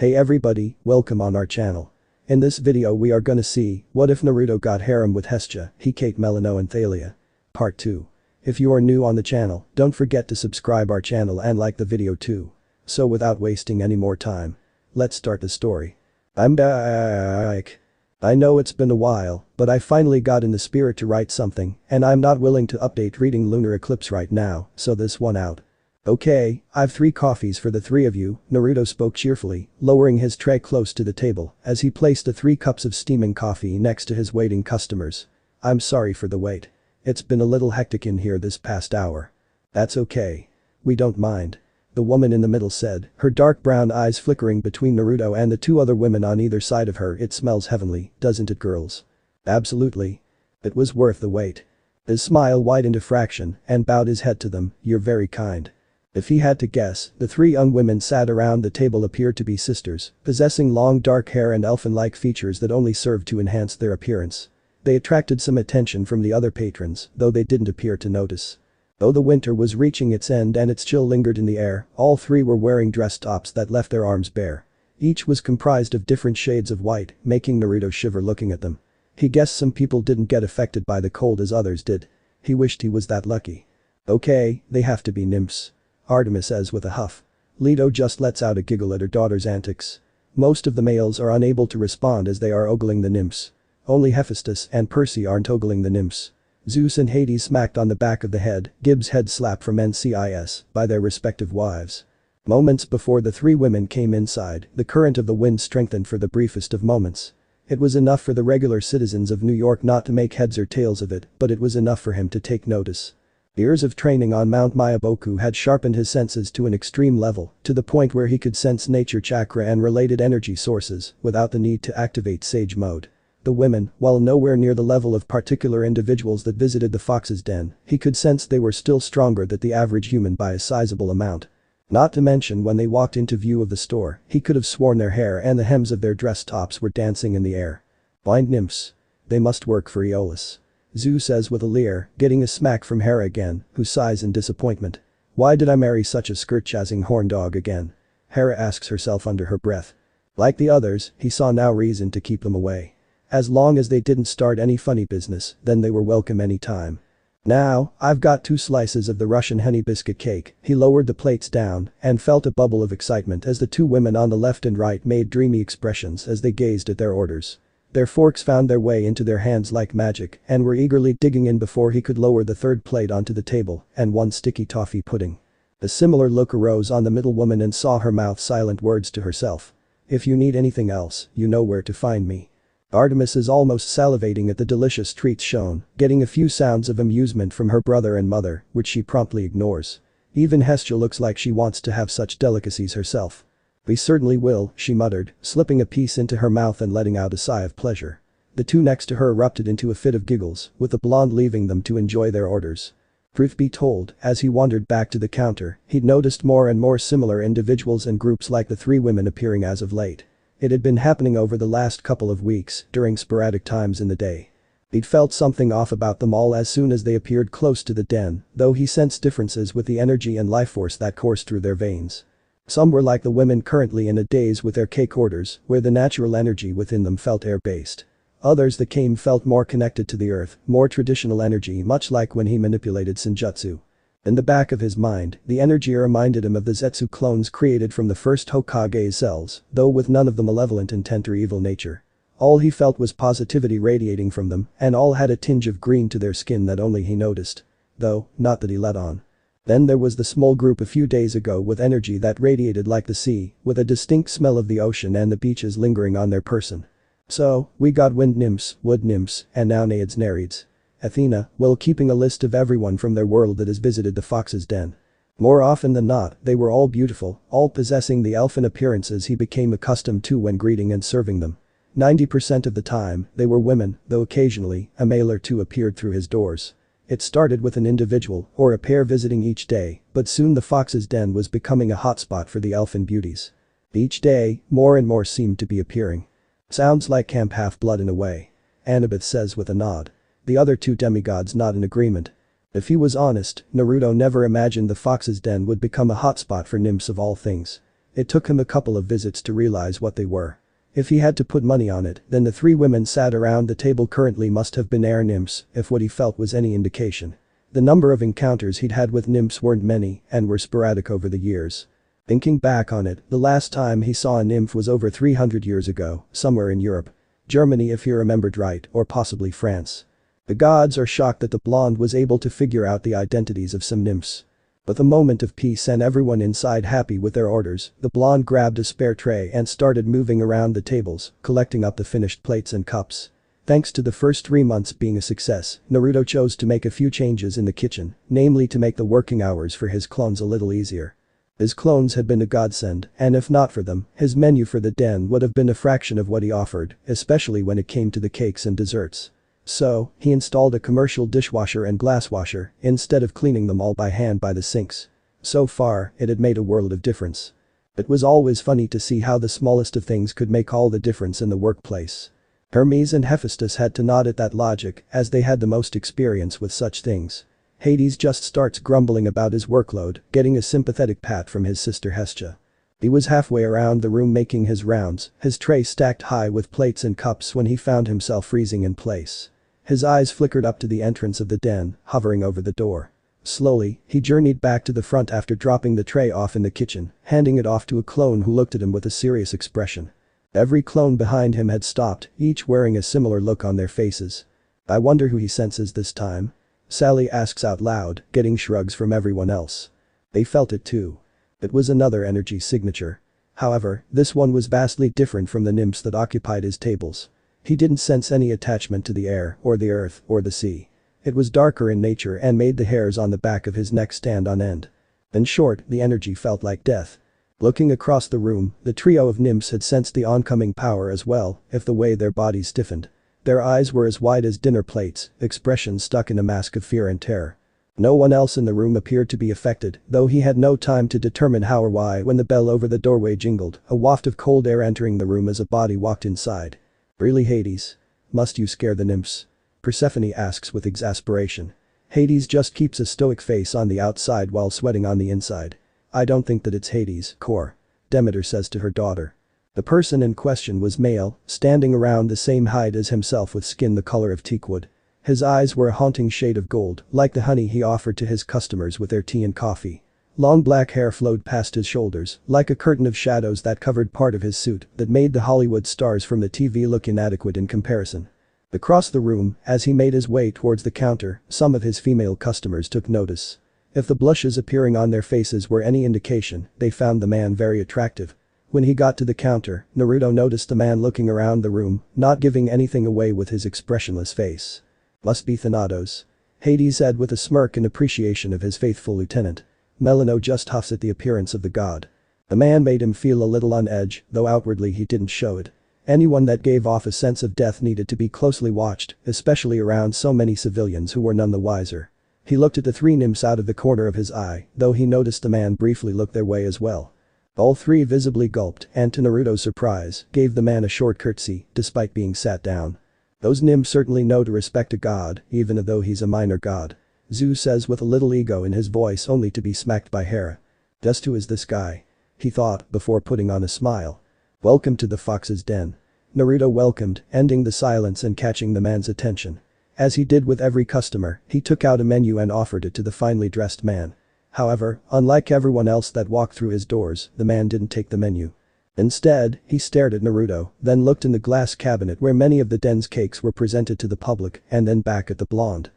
Hey everybody, welcome on our channel. In this video we are gonna see, what if Naruto got harem with Hestia, Hecate Melinoe and Thalia. Part 2. If you are new on the channel, don't forget to subscribe our channel and like the video too. So without wasting any more time, let's start the story. I'm back. I know it's been a while, but I finally got in the spirit to write something, and I'm not willing to update reading lunar eclipse right now, so this one out. Okay, I've 3 coffees for the 3 of you, Naruto spoke cheerfully, lowering his tray close to the table as he placed the 3 cups of steaming coffee next to his waiting customers. I'm sorry for the wait. It's been a little hectic in here this past hour. That's okay. We don't mind. The woman in the middle said, her dark brown eyes flickering between Naruto and the 2 other women on either side of her. It smells heavenly, doesn't it girls? Absolutely. It was worth the wait. His smile widened a fraction and bowed his head to them, you're very kind. If he had to guess, the 3 young women sat around the table appeared to be sisters, possessing long dark hair and elfin-like features that only served to enhance their appearance. They attracted some attention from the other patrons, though they didn't appear to notice. Though the winter was reaching its end and its chill lingered in the air, all 3 were wearing dress tops that left their arms bare. Each was comprised of different shades of white, making Naruto shiver looking at them. He guessed some people didn't get affected by the cold as others did. He wished he was that lucky. Okay, they have to be nymphs. Artemis says with a huff. Leto just lets out a giggle at her daughter's antics. Most of the males are unable to respond as they are ogling the nymphs. Only Hephaestus and Percy aren't ogling the nymphs. Zeus and Hades smacked on the back of the head, Gibbs head slap from NCIS, by their respective wives. Moments before the 3 women came inside, the current of the wind strengthened for the briefest of moments. It was enough for the regular citizens of New York not to make heads or tails of it, but it was enough for him to take notice. Years of training on Mount Mayaboku had sharpened his senses to an extreme level, to the point where he could sense nature chakra and related energy sources, without the need to activate sage mode. The women, while nowhere near the level of particular individuals that visited the fox's den, he could sense they were still stronger than the average human by a sizable amount. Not to mention when they walked into view of the store, he could have sworn their hair and the hems of their dress tops were dancing in the air. Blind nymphs. They must work for Aeolus. Zeus says with a leer, getting a smack from Hera again, who sighs in disappointment. Why did I marry such a skirt-chasing horn dog again? Hera asks herself under her breath. Like the others, he saw no reason to keep them away. As long as they didn't start any funny business, then they were welcome any time. Now, I've got 2 slices of the Russian honey biscuit cake. He lowered the plates down and felt a bubble of excitement as the 2 women on the left and right made dreamy expressions as they gazed at their orders. Their forks found their way into their hands like magic and were eagerly digging in before he could lower the 3rd plate onto the table and 1 sticky toffee pudding. A similar look arose on the middle woman and saw her mouth silent words to herself. If you need anything else, you know where to find me. Artemis is almost salivating at the delicious treats shown, getting a few sounds of amusement from her brother and mother, which she promptly ignores. Even Hestia looks like she wants to have such delicacies herself. We certainly will, she muttered, slipping a piece into her mouth and letting out a sigh of pleasure. The 2 next to her erupted into a fit of giggles, with the blonde leaving them to enjoy their orders. Truth be told, as he wandered back to the counter, he'd noticed more and more similar individuals and groups like the 3 women appearing as of late. It had been happening over the last couple of weeks, during sporadic times in the day. He'd felt something off about them all as soon as they appeared close to the den, though he sensed differences with the energy and life force that coursed through their veins. Some were like the women currently in a daze with their cake orders, where the natural energy within them felt air-based. Others that came felt more connected to the earth, more traditional energy much like when he manipulated Senjutsu. In the back of his mind, the energy reminded him of the Zetsu clones created from the first Hokage's cells, though with none of the malevolent intent or evil nature. All he felt was positivity radiating from them, and all had a tinge of green to their skin that only he noticed. Though, not that he let on. Then there was the small group a few days ago with energy that radiated like the sea, with a distinct smell of the ocean and the beaches lingering on their person. So, we got wind nymphs, wood nymphs, and now naiads nereids. Athena, while keeping a list of everyone from their world that has visited the fox's den. More often than not, they were all beautiful, all possessing the elfin appearances he became accustomed to when greeting and serving them. 90% of the time, they were women, though occasionally, a male or 2 appeared through his doors. It started with an individual, or a pair visiting each day, but soon the fox's den was becoming a hotspot for the elfin beauties. Each day, more and more seemed to be appearing. Sounds like Camp Half-Blood in a way. Annabeth says with a nod. The other 2 demigods nod in agreement. If he was honest, Naruto never imagined the fox's den would become a hotspot for nymphs of all things. It took him a couple of visits to realize what they were. If he had to put money on it, then the 3 women sat around the table currently must have been air nymphs, if what he felt was any indication. The number of encounters he'd had with nymphs weren't many and were sporadic over the years. Thinking back on it, the last time he saw a nymph was over 300 years ago, somewhere in Europe. Germany if he remembered right, or possibly France. The gods are shocked that the blonde was able to figure out the identities of some nymphs. But the moment of peace and everyone inside happy with their orders, the blonde grabbed a spare tray and started moving around the tables, collecting up the finished plates and cups. Thanks to the first 3 months being a success, Naruto chose to make a few changes in the kitchen, namely to make the working hours for his clones a little easier. His clones had been a godsend, and if not for them, his menu for the den would have been a fraction of what he offered, especially when it came to the cakes and desserts. So, he installed a commercial dishwasher and glasswasher, instead of cleaning them all by hand by the sinks. So far, it had made a world of difference. It was always funny to see how the smallest of things could make all the difference in the workplace. Hermes and Hephaestus had to nod at that logic, as they had the most experience with such things. Hades just starts grumbling about his workload, getting a sympathetic pat from his sister Hestia. He was halfway around the room making his rounds, his tray stacked high with plates and cups when he found himself freezing in place. His eyes flickered up to the entrance of the den, hovering over the door. Slowly, he journeyed back to the front after dropping the tray off in the kitchen, handing it off to a clone who looked at him with a serious expression. Every clone behind him had stopped, each wearing a similar look on their faces. I wonder who he senses this time? Sally asks out loud, getting shrugs from everyone else. They felt it too. It was another energy signature. However, this one was vastly different from the nymphs that occupied his tables. He didn't sense any attachment to the air, or the earth, or the sea. It was darker in nature and made the hairs on the back of his neck stand on end. In short, the energy felt like death. Looking across the room, the trio of nymphs had sensed the oncoming power as well, if the way their bodies stiffened. Their eyes were as wide as dinner plates, expressions stuck in a mask of fear and terror. No one else in the room appeared to be affected, though he had no time to determine how or why when the bell over the doorway jingled, a waft of cold air entering the room as a body walked inside. Really, Hades? Must you scare the nymphs? Persephone asks with exasperation. Hades just keeps a stoic face on the outside while sweating on the inside. I don't think that it's Hades, Core. Demeter says to her daughter. The person in question was male, standing around the same height as himself with skin the color of teakwood. His eyes were a haunting shade of gold, like the honey he offered to his customers with their tea and coffee. Long black hair flowed past his shoulders, like a curtain of shadows that covered part of his suit that made the Hollywood stars from the TV look inadequate in comparison. Across the room, as he made his way towards the counter, some of his female customers took notice. If the blushes appearing on their faces were any indication, they found the man very attractive. When he got to the counter, Naruto noticed the man looking around the room, not giving anything away with his expressionless face. Must be Thanatos. Hades said with a smirk in appreciation of his faithful lieutenant. Melinoe just huffs at the appearance of the god. The man made him feel a little on edge, though outwardly he didn't show it. Anyone that gave off a sense of death needed to be closely watched, especially around so many civilians who were none the wiser. He looked at the 3 nymphs out of the corner of his eye, though he noticed the man briefly look their way as well. All 3 visibly gulped and to Naruto's surprise, gave the man a short curtsy, despite being sat down. Those nymphs certainly know to respect a god, even though he's a minor god. Zeus says with a little ego in his voice only to be smacked by Hera. Just who is this guy? He thought before putting on a smile. Welcome to the Fox's Den. Naruto welcomed, ending the silence and catching the man's attention. As he did with every customer, he took out a menu and offered it to the finely dressed man. However, unlike everyone else that walked through his doors, the man didn't take the menu. Instead, he stared at Naruto, then looked in the glass cabinet where many of the den's cakes were presented to the public, and then back at the blonde.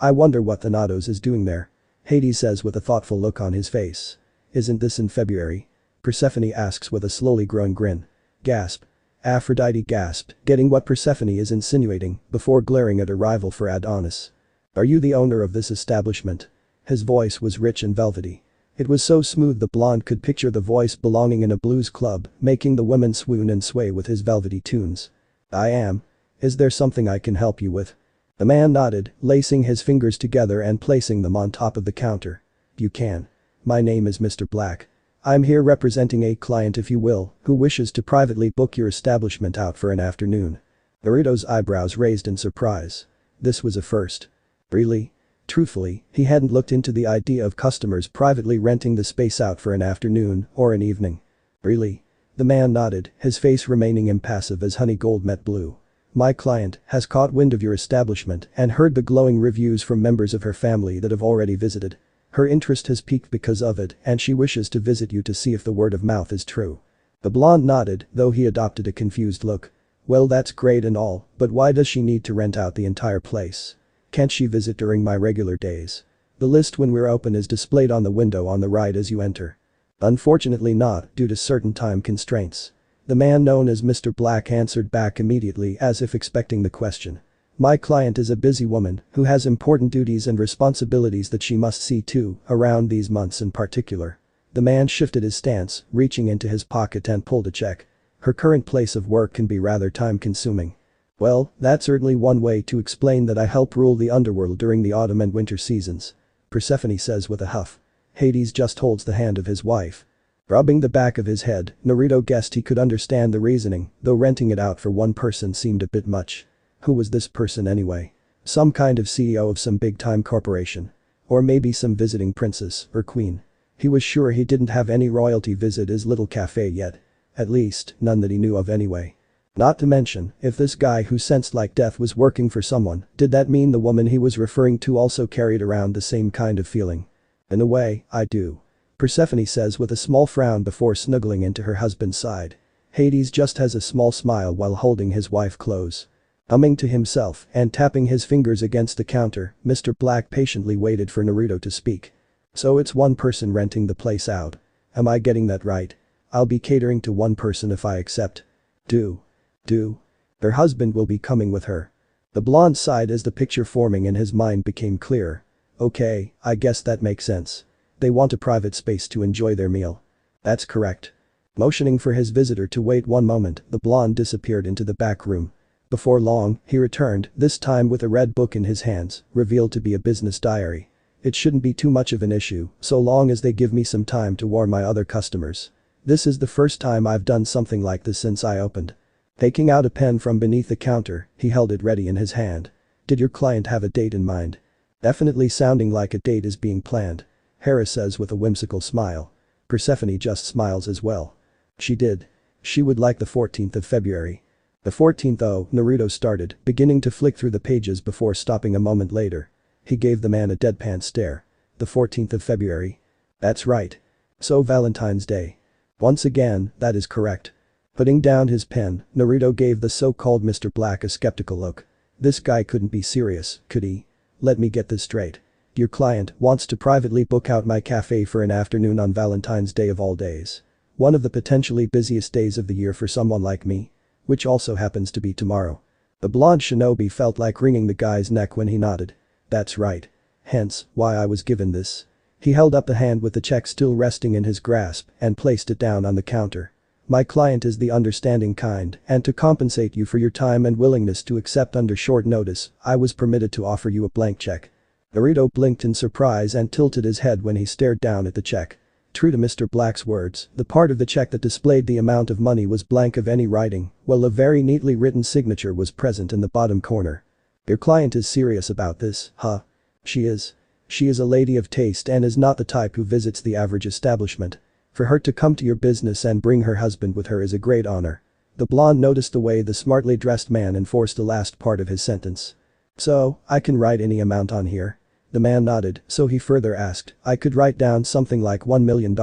I wonder what Thanatos is doing there. Hades says with a thoughtful look on his face. Isn't this in February? Persephone asks with a slowly growing grin. Gasp. Aphrodite gasped, getting what Persephone is insinuating, before glaring at her rival for Adonis. Are you the owner of this establishment? His voice was rich and velvety. It was so smooth the blonde could picture the voice belonging in a blues club, making the women swoon and sway with his velvety tunes. I am. Is there something I can help you with? The man nodded, lacing his fingers together and placing them on top of the counter. You can. My name is Mr. Black. I'm here representing a client if you will, who wishes to privately book your establishment out for an afternoon. Naruto's eyebrows raised in surprise. This was a first. Really? Truthfully, he hadn't looked into the idea of customers privately renting the space out for an afternoon or an evening. Really? The man nodded, his face remaining impassive as honey gold met blue. My client has caught wind of your establishment and heard the glowing reviews from members of her family that have already visited. Her interest has piqued because of it and she wishes to visit you to see if the word of mouth is true. The blonde nodded, though he adopted a confused look. Well, that's great and all, but why does she need to rent out the entire place? Can't she visit during my regular days? The list when we're open is displayed on the window on the right as you enter. Unfortunately not, due to certain time constraints. The man known as Mr. Black answered back immediately as if expecting the question. My client is a busy woman who has important duties and responsibilities that she must see to around these months in particular. The man shifted his stance, reaching into his pocket and pulled a check. Her current place of work can be rather time-consuming. Well, that's certainly one way to explain that I help rule the underworld during the autumn and winter seasons. Persephone says with a huff. Hades just holds the hand of his wife. Rubbing the back of his head, Naruto guessed he could understand the reasoning, though renting it out for one person seemed a bit much. Who was this person anyway? Some kind of CEO of some big-time corporation. Or maybe some visiting princess or queen. He was sure he didn't have any royalty visit his little cafe yet. At least, none that he knew of anyway. Not to mention, if this guy who sensed like death was working for someone, did that mean the woman he was referring to also carried around the same kind of feeling? In a way, I do. Persephone says with a small frown before snuggling into her husband's side. Hades just has a small smile while holding his wife close. Humming to himself and tapping his fingers against the counter, Mr. Black patiently waited for Naruto to speak. So it's one person renting the place out. Am I getting that right? I'll be catering to one person if I accept. Do. Her husband will be coming with her. The blonde sighed as the picture forming in his mind became clearer. Okay, I guess that makes sense. They want a private space to enjoy their meal. That's correct. Motioning for his visitor to wait one moment, the blonde disappeared into the back room. Before long, he returned, this time with a red book in his hands, revealed to be a business diary. It shouldn't be too much of an issue, so long as they give me some time to warn my other customers. This is the first time I've done something like this since I opened. Taking out a pen from beneath the counter, he held it ready in his hand. Did your client have a date in mind? Definitely sounding like a date is being planned. Hera says with a whimsical smile. Persephone just smiles as well. She did. She would like the 14th of February. The 14th oh, Naruto started, beginning to flick through the pages before stopping a moment later. He gave the man a deadpan stare. The 14th of February? That's right. So Valentine's Day. Once again, that is correct. Putting down his pen, Naruto gave the so-called Mr. Black a skeptical look. This guy couldn't be serious, could he? Let me get this straight. Your client wants to privately book out my cafe for an afternoon on Valentine's Day of all days. One of the potentially busiest days of the year for someone like me. Which also happens to be tomorrow. The blonde shinobi felt like wringing the guy's neck when he nodded. That's right. Hence, why I was given this. He held up the hand with the check still resting in his grasp and placed it down on the counter. My client is the understanding kind, and to compensate you for your time and willingness to accept under short notice, I was permitted to offer you a blank check. Naruto blinked in surprise and tilted his head when he stared down at the check. True to Mr. Black's words, the part of the check that displayed the amount of money was blank of any writing, while a very neatly written signature was present in the bottom corner. Your client is serious about this, huh? She is. She is a lady of taste and is not the type who visits the average establishment. For her to come to your business and bring her husband with her is a great honor. The blonde noticed the way the smartly dressed man enforced the last part of his sentence. So, I can write any amount on here? The man nodded, so he further asked, I could write down something like $1 million,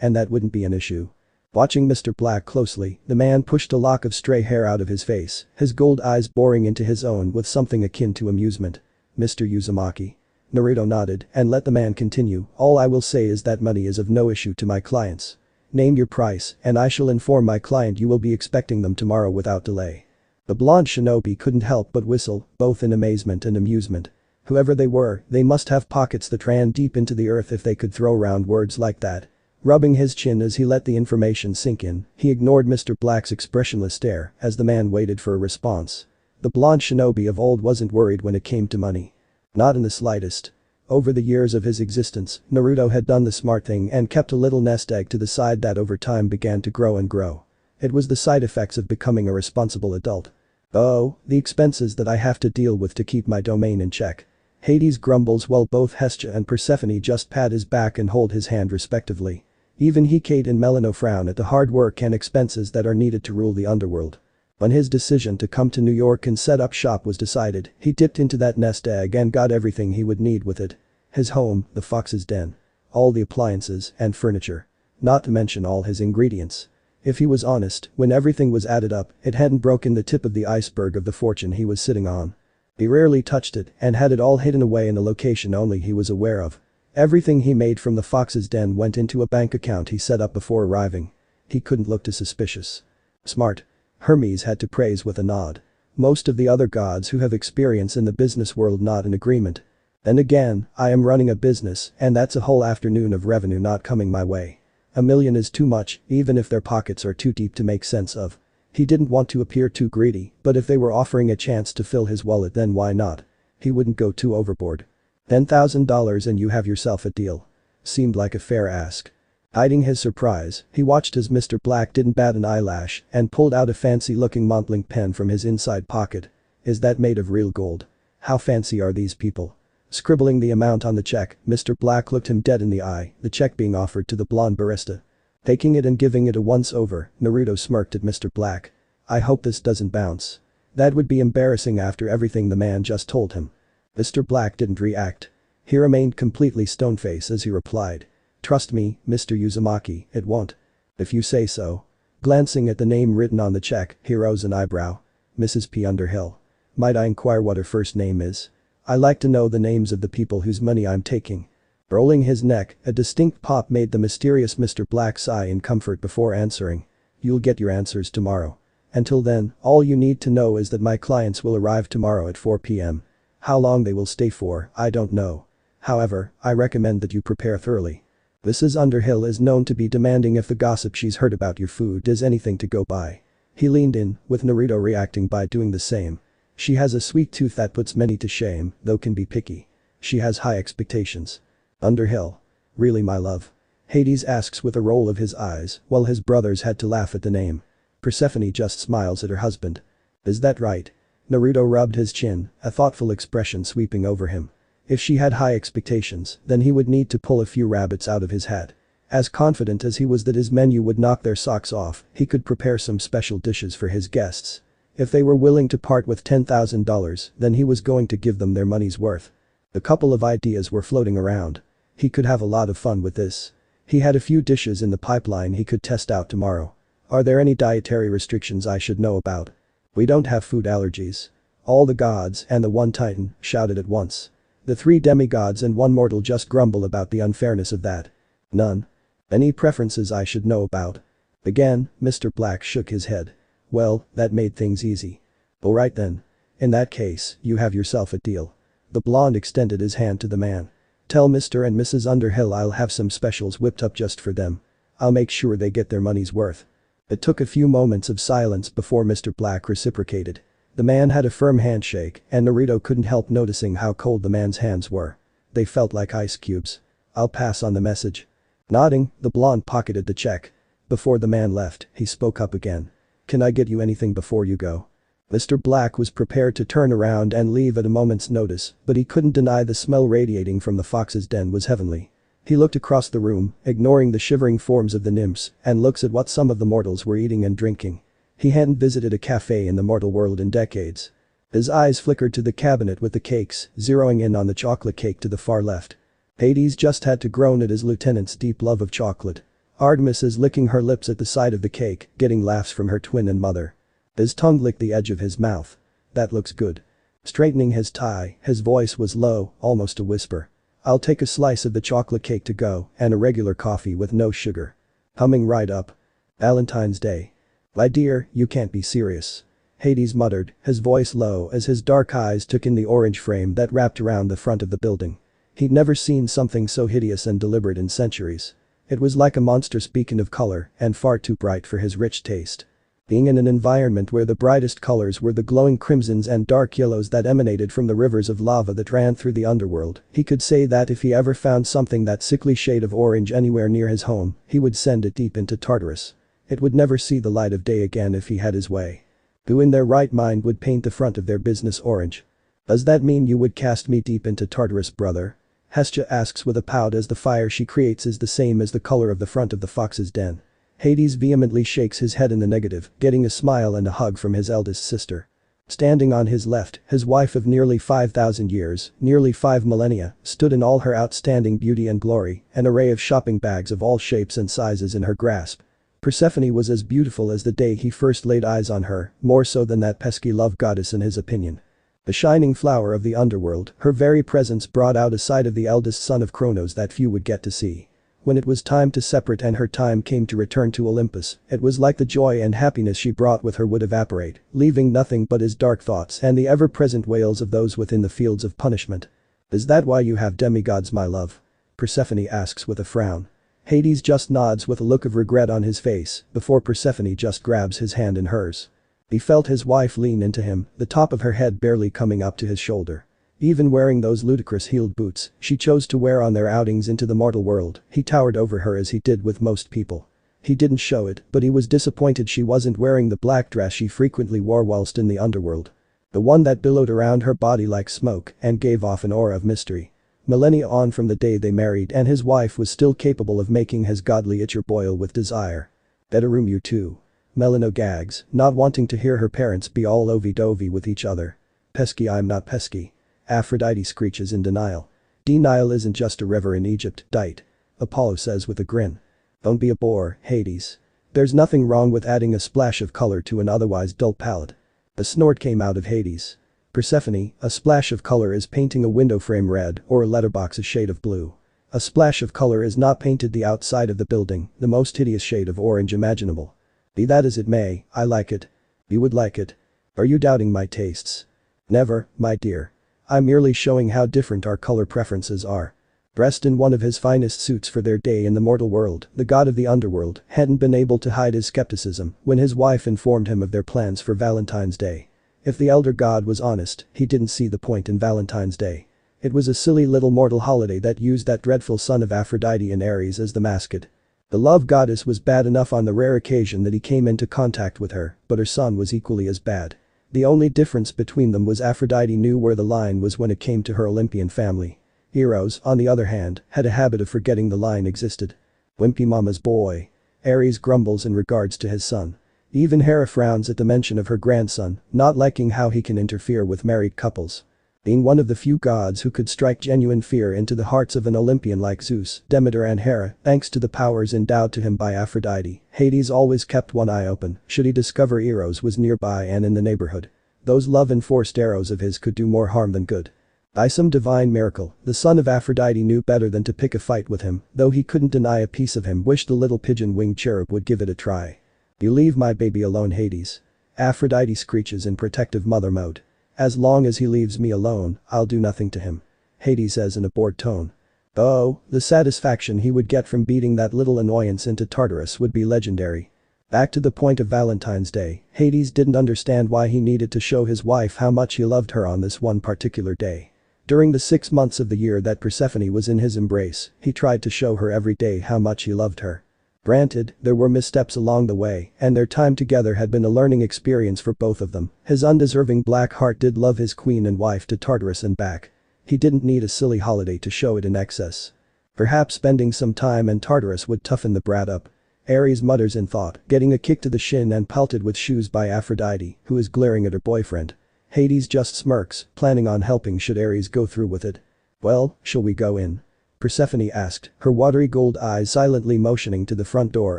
and that wouldn't be an issue. Watching Mr. Black closely, the man pushed a lock of stray hair out of his face, his gold eyes boring into his own with something akin to amusement. Mr. Uzumaki. Naruto nodded and let the man continue, all I will say is that money is of no issue to my clients. Name your price and I shall inform my client you will be expecting them tomorrow without delay. The blonde shinobi couldn't help but whistle, both in amazement and amusement. Whoever they were, they must have pockets that ran deep into the earth if they could throw around words like that. Rubbing his chin as he let the information sink in, he ignored Mr. Black's expressionless stare as the man waited for a response. The blonde shinobi of old wasn't worried when it came to money. Not in the slightest. Over the years of his existence, Naruto had done the smart thing and kept a little nest egg to the side that over time began to grow and grow. It was the side effects of becoming a responsible adult. Oh, the expenses that I have to deal with to keep my domain in check. Hades grumbles while both Hestia and Persephone just pat his back and hold his hand respectively. Even Hecate and Melinoe frown at the hard work and expenses that are needed to rule the underworld. When his decision to come to New York and set up shop was decided, he dipped into that nest egg and got everything he would need with it. His home, the fox's den. All the appliances and furniture. Not to mention all his ingredients. If he was honest, when everything was added up, it hadn't broken the tip of the iceberg of the fortune he was sitting on. He rarely touched it and had it all hidden away in a location only he was aware of. Everything he made from the fox's den went into a bank account he set up before arriving. He couldn't look too suspicious. Smart. Hermes had to praise with a nod. Most of the other gods who have experience in the business world nod in agreement. Then again, I am running a business and that's a whole afternoon of revenue not coming my way. $1 million is too much, even if their pockets are too deep to make sense of. He didn't want to appear too greedy, but if they were offering a chance to fill his wallet then why not? He wouldn't go too overboard. $10,000 and you have yourself a deal. Seemed like a fair ask. Hiding his surprise, he watched as Mr. Black didn't bat an eyelash and pulled out a fancy-looking modeling pen from his inside pocket. Is that made of real gold? How fancy are these people? Scribbling the amount on the check, Mr. Black looked him dead in the eye, the check being offered to the blonde barista. Taking it and giving it a once-over, Naruto smirked at Mr. Black. I hope this doesn't bounce. That would be embarrassing after everything the man just told him. Mr. Black didn't react. He remained completely stone-faced as he replied. Trust me, Mr. Uzumaki, it won't. If you say so. Glancing at the name written on the check, he rose an eyebrow. Mrs. P. Underhill. Might I inquire what her first name is? I like to know the names of the people whose money I'm taking. Rolling his neck, a distinct pop made the mysterious Mr. Black sigh in comfort before answering. You'll get your answers tomorrow. Until then, all you need to know is that my clients will arrive tomorrow at 4 p.m. How long they will stay for, I don't know. However, I recommend that you prepare thoroughly. Mrs. Underhill is known to be demanding if the gossip she's heard about your food is anything to go by. He leaned in, with Naruto reacting by doing the same. She has a sweet tooth that puts many to shame, though can be picky. She has high expectations. Underhill. Really my love? Hades asks with a roll of his eyes, while his brothers had to laugh at the name. Persephone just smiles at her husband. Is that right? Naruto rubbed his chin, a thoughtful expression sweeping over him. If she had high expectations, then he would need to pull a few rabbits out of his hat. As confident as he was that his menu would knock their socks off, he could prepare some special dishes for his guests. If they were willing to part with $10,000, then he was going to give them their money's worth. A couple of ideas were floating around. He could have a lot of fun with this. He had a few dishes in the pipeline he could test out tomorrow. Are there any dietary restrictions I should know about? We don't have food allergies. All the gods and the one titan shouted at once. The 3 demigods and 1 mortal just grumble about the unfairness of that. None. Any preferences I should know about? Again, Mr. Black shook his head. Well, that made things easy. Alright then. In that case, you have yourself a deal. The blonde extended his hand to the man. Tell Mr. and Mrs. Underhill I'll have some specials whipped up just for them. I'll make sure they get their money's worth. It took a few moments of silence before Mr. Black reciprocated. The man had a firm handshake and Naruto couldn't help noticing how cold the man's hands were. They felt like ice cubes. I'll pass on the message. Nodding, the blonde pocketed the check. Before the man left, he spoke up again. Can I get you anything before you go? Mr. Black was prepared to turn around and leave at a moment's notice, but he couldn't deny the smell radiating from the fox's den was heavenly. He looked across the room, ignoring the shivering forms of the nymphs, and looks at what some of the mortals were eating and drinking. He hadn't visited a cafe in the mortal world in decades. His eyes flickered to the cabinet with the cakes, zeroing in on the chocolate cake to the far left. Hades just had to groan at his lieutenant's deep love of chocolate. Artemis is licking her lips at the sight of the cake, getting laughs from her twin and mother. His tongue licked the edge of his mouth. That looks good. Straightening his tie, his voice was low, almost a whisper. I'll take a slice of the chocolate cake to go and a regular coffee with no sugar. Humming right up. Valentine's Day. My dear, you can't be serious. Hades muttered, his voice low as his dark eyes took in the orange frame that wrapped around the front of the building. He'd never seen something so hideous and deliberate in centuries. It was like a monstrous beacon of color and far too bright for his rich taste. Being in an environment where the brightest colors were the glowing crimsons and dark yellows that emanated from the rivers of lava that ran through the underworld, he could say that if he ever found something that sickly shade of orange anywhere near his home, he would send it deep into Tartarus. It would never see the light of day again if he had his way. Who in their right mind would paint the front of their business orange? Does that mean you would cast me deep into Tartarus, brother? Hestia asks with a pout as the fire she creates is the same as the color of the front of the fox's den. Hades vehemently shakes his head in the negative, getting a smile and a hug from his eldest sister. Standing on his left, his wife of nearly 5,000 years, nearly 5 millennia, stood in all her outstanding beauty and glory, an array of shopping bags of all shapes and sizes in her grasp. Persephone was as beautiful as the day he first laid eyes on her, more so than that pesky love goddess in his opinion. The shining flower of the underworld, her very presence brought out a side of the eldest son of Kronos that few would get to see. When it was time to separate and her time came to return to Olympus, it was like the joy and happiness she brought with her would evaporate, leaving nothing but his dark thoughts and the ever-present wails of those within the fields of punishment. Is that why you have demigods, my love? Persephone asks with a frown. Hades just nods with a look of regret on his face, before Persephone just grabs his hand in hers. He felt his wife lean into him, the top of her head barely coming up to his shoulder. Even wearing those ludicrous heeled boots she chose to wear on their outings into the mortal world, he towered over her as he did with most people. He didn't show it, but he was disappointed she wasn't wearing the black dress she frequently wore whilst in the underworld. The one that billowed around her body like smoke and gave off an aura of mystery. Millennia on from the day they married and his wife was still capable of making his godly itcher boil with desire. Better room you two. Melinoe gags, not wanting to hear her parents be all lovey-dovey with each other. Pesky, I'm not pesky. Aphrodite screeches in denial. Denial isn't just a river in Egypt, Dite. Apollo says with a grin. Don't be a bore, Hades. There's nothing wrong with adding a splash of color to an otherwise dull palette. A snort came out of Hades. Persephone, a splash of color is painting a window frame red or a letterbox a shade of blue. A splash of color is not painted the outside of the building, the most hideous shade of orange imaginable. Be that as it may, I like it. You would like it. Are you doubting my tastes? Never, my dear. I'm merely showing how different our color preferences are. Dressed in one of his finest suits for their day in the mortal world, the god of the underworld hadn't been able to hide his skepticism when his wife informed him of their plans for Valentine's Day. If the elder god was honest, he didn't see the point in Valentine's Day. It was a silly little mortal holiday that used that dreadful son of Aphrodite and Ares as the mascot. The love goddess was bad enough on the rare occasion that he came into contact with her, but her son was equally as bad. The only difference between them was Aphrodite knew where the line was when it came to her Olympian family. Eros, on the other hand, had a habit of forgetting the line existed. Wimpy mama's boy. Ares grumbles in regards to his son. Even Hera frowns at the mention of her grandson, not liking how he can interfere with married couples. Being one of the few gods who could strike genuine fear into the hearts of an Olympian like Zeus, Demeter and Hera, thanks to the powers endowed to him by Aphrodite, Hades always kept one eye open should he discover Eros was nearby and in the neighborhood. Those love-enforced arrows of his could do more harm than good. By some divine miracle, the son of Aphrodite knew better than to pick a fight with him, though he couldn't deny a piece of him wished the little pigeon-winged cherub would give it a try. You leave my baby alone, Hades. Aphrodite screeches in protective mother mode. As long as he leaves me alone, I'll do nothing to him. Hades says in a bored tone. Oh, the satisfaction he would get from beating that little annoyance into Tartarus would be legendary. Back to the point of Valentine's Day, Hades didn't understand why he needed to show his wife how much he loved her on this one particular day. During the 6 months of the year that Persephone was in his embrace, he tried to show her every day how much he loved her. Granted, there were missteps along the way, and their time together had been a learning experience for both of them. His undeserving black heart did love his queen and wife to Tartarus and back. He didn't need a silly holiday to show it in excess. Perhaps spending some time in Tartarus would toughen the brat up. Ares mutters in thought, getting a kick to the shin and pelted with shoes by Aphrodite, who is glaring at her boyfriend. Hades just smirks, planning on helping should Ares go through with it. Well, shall we go in? Persephone asked, her watery gold eyes silently motioning to the front door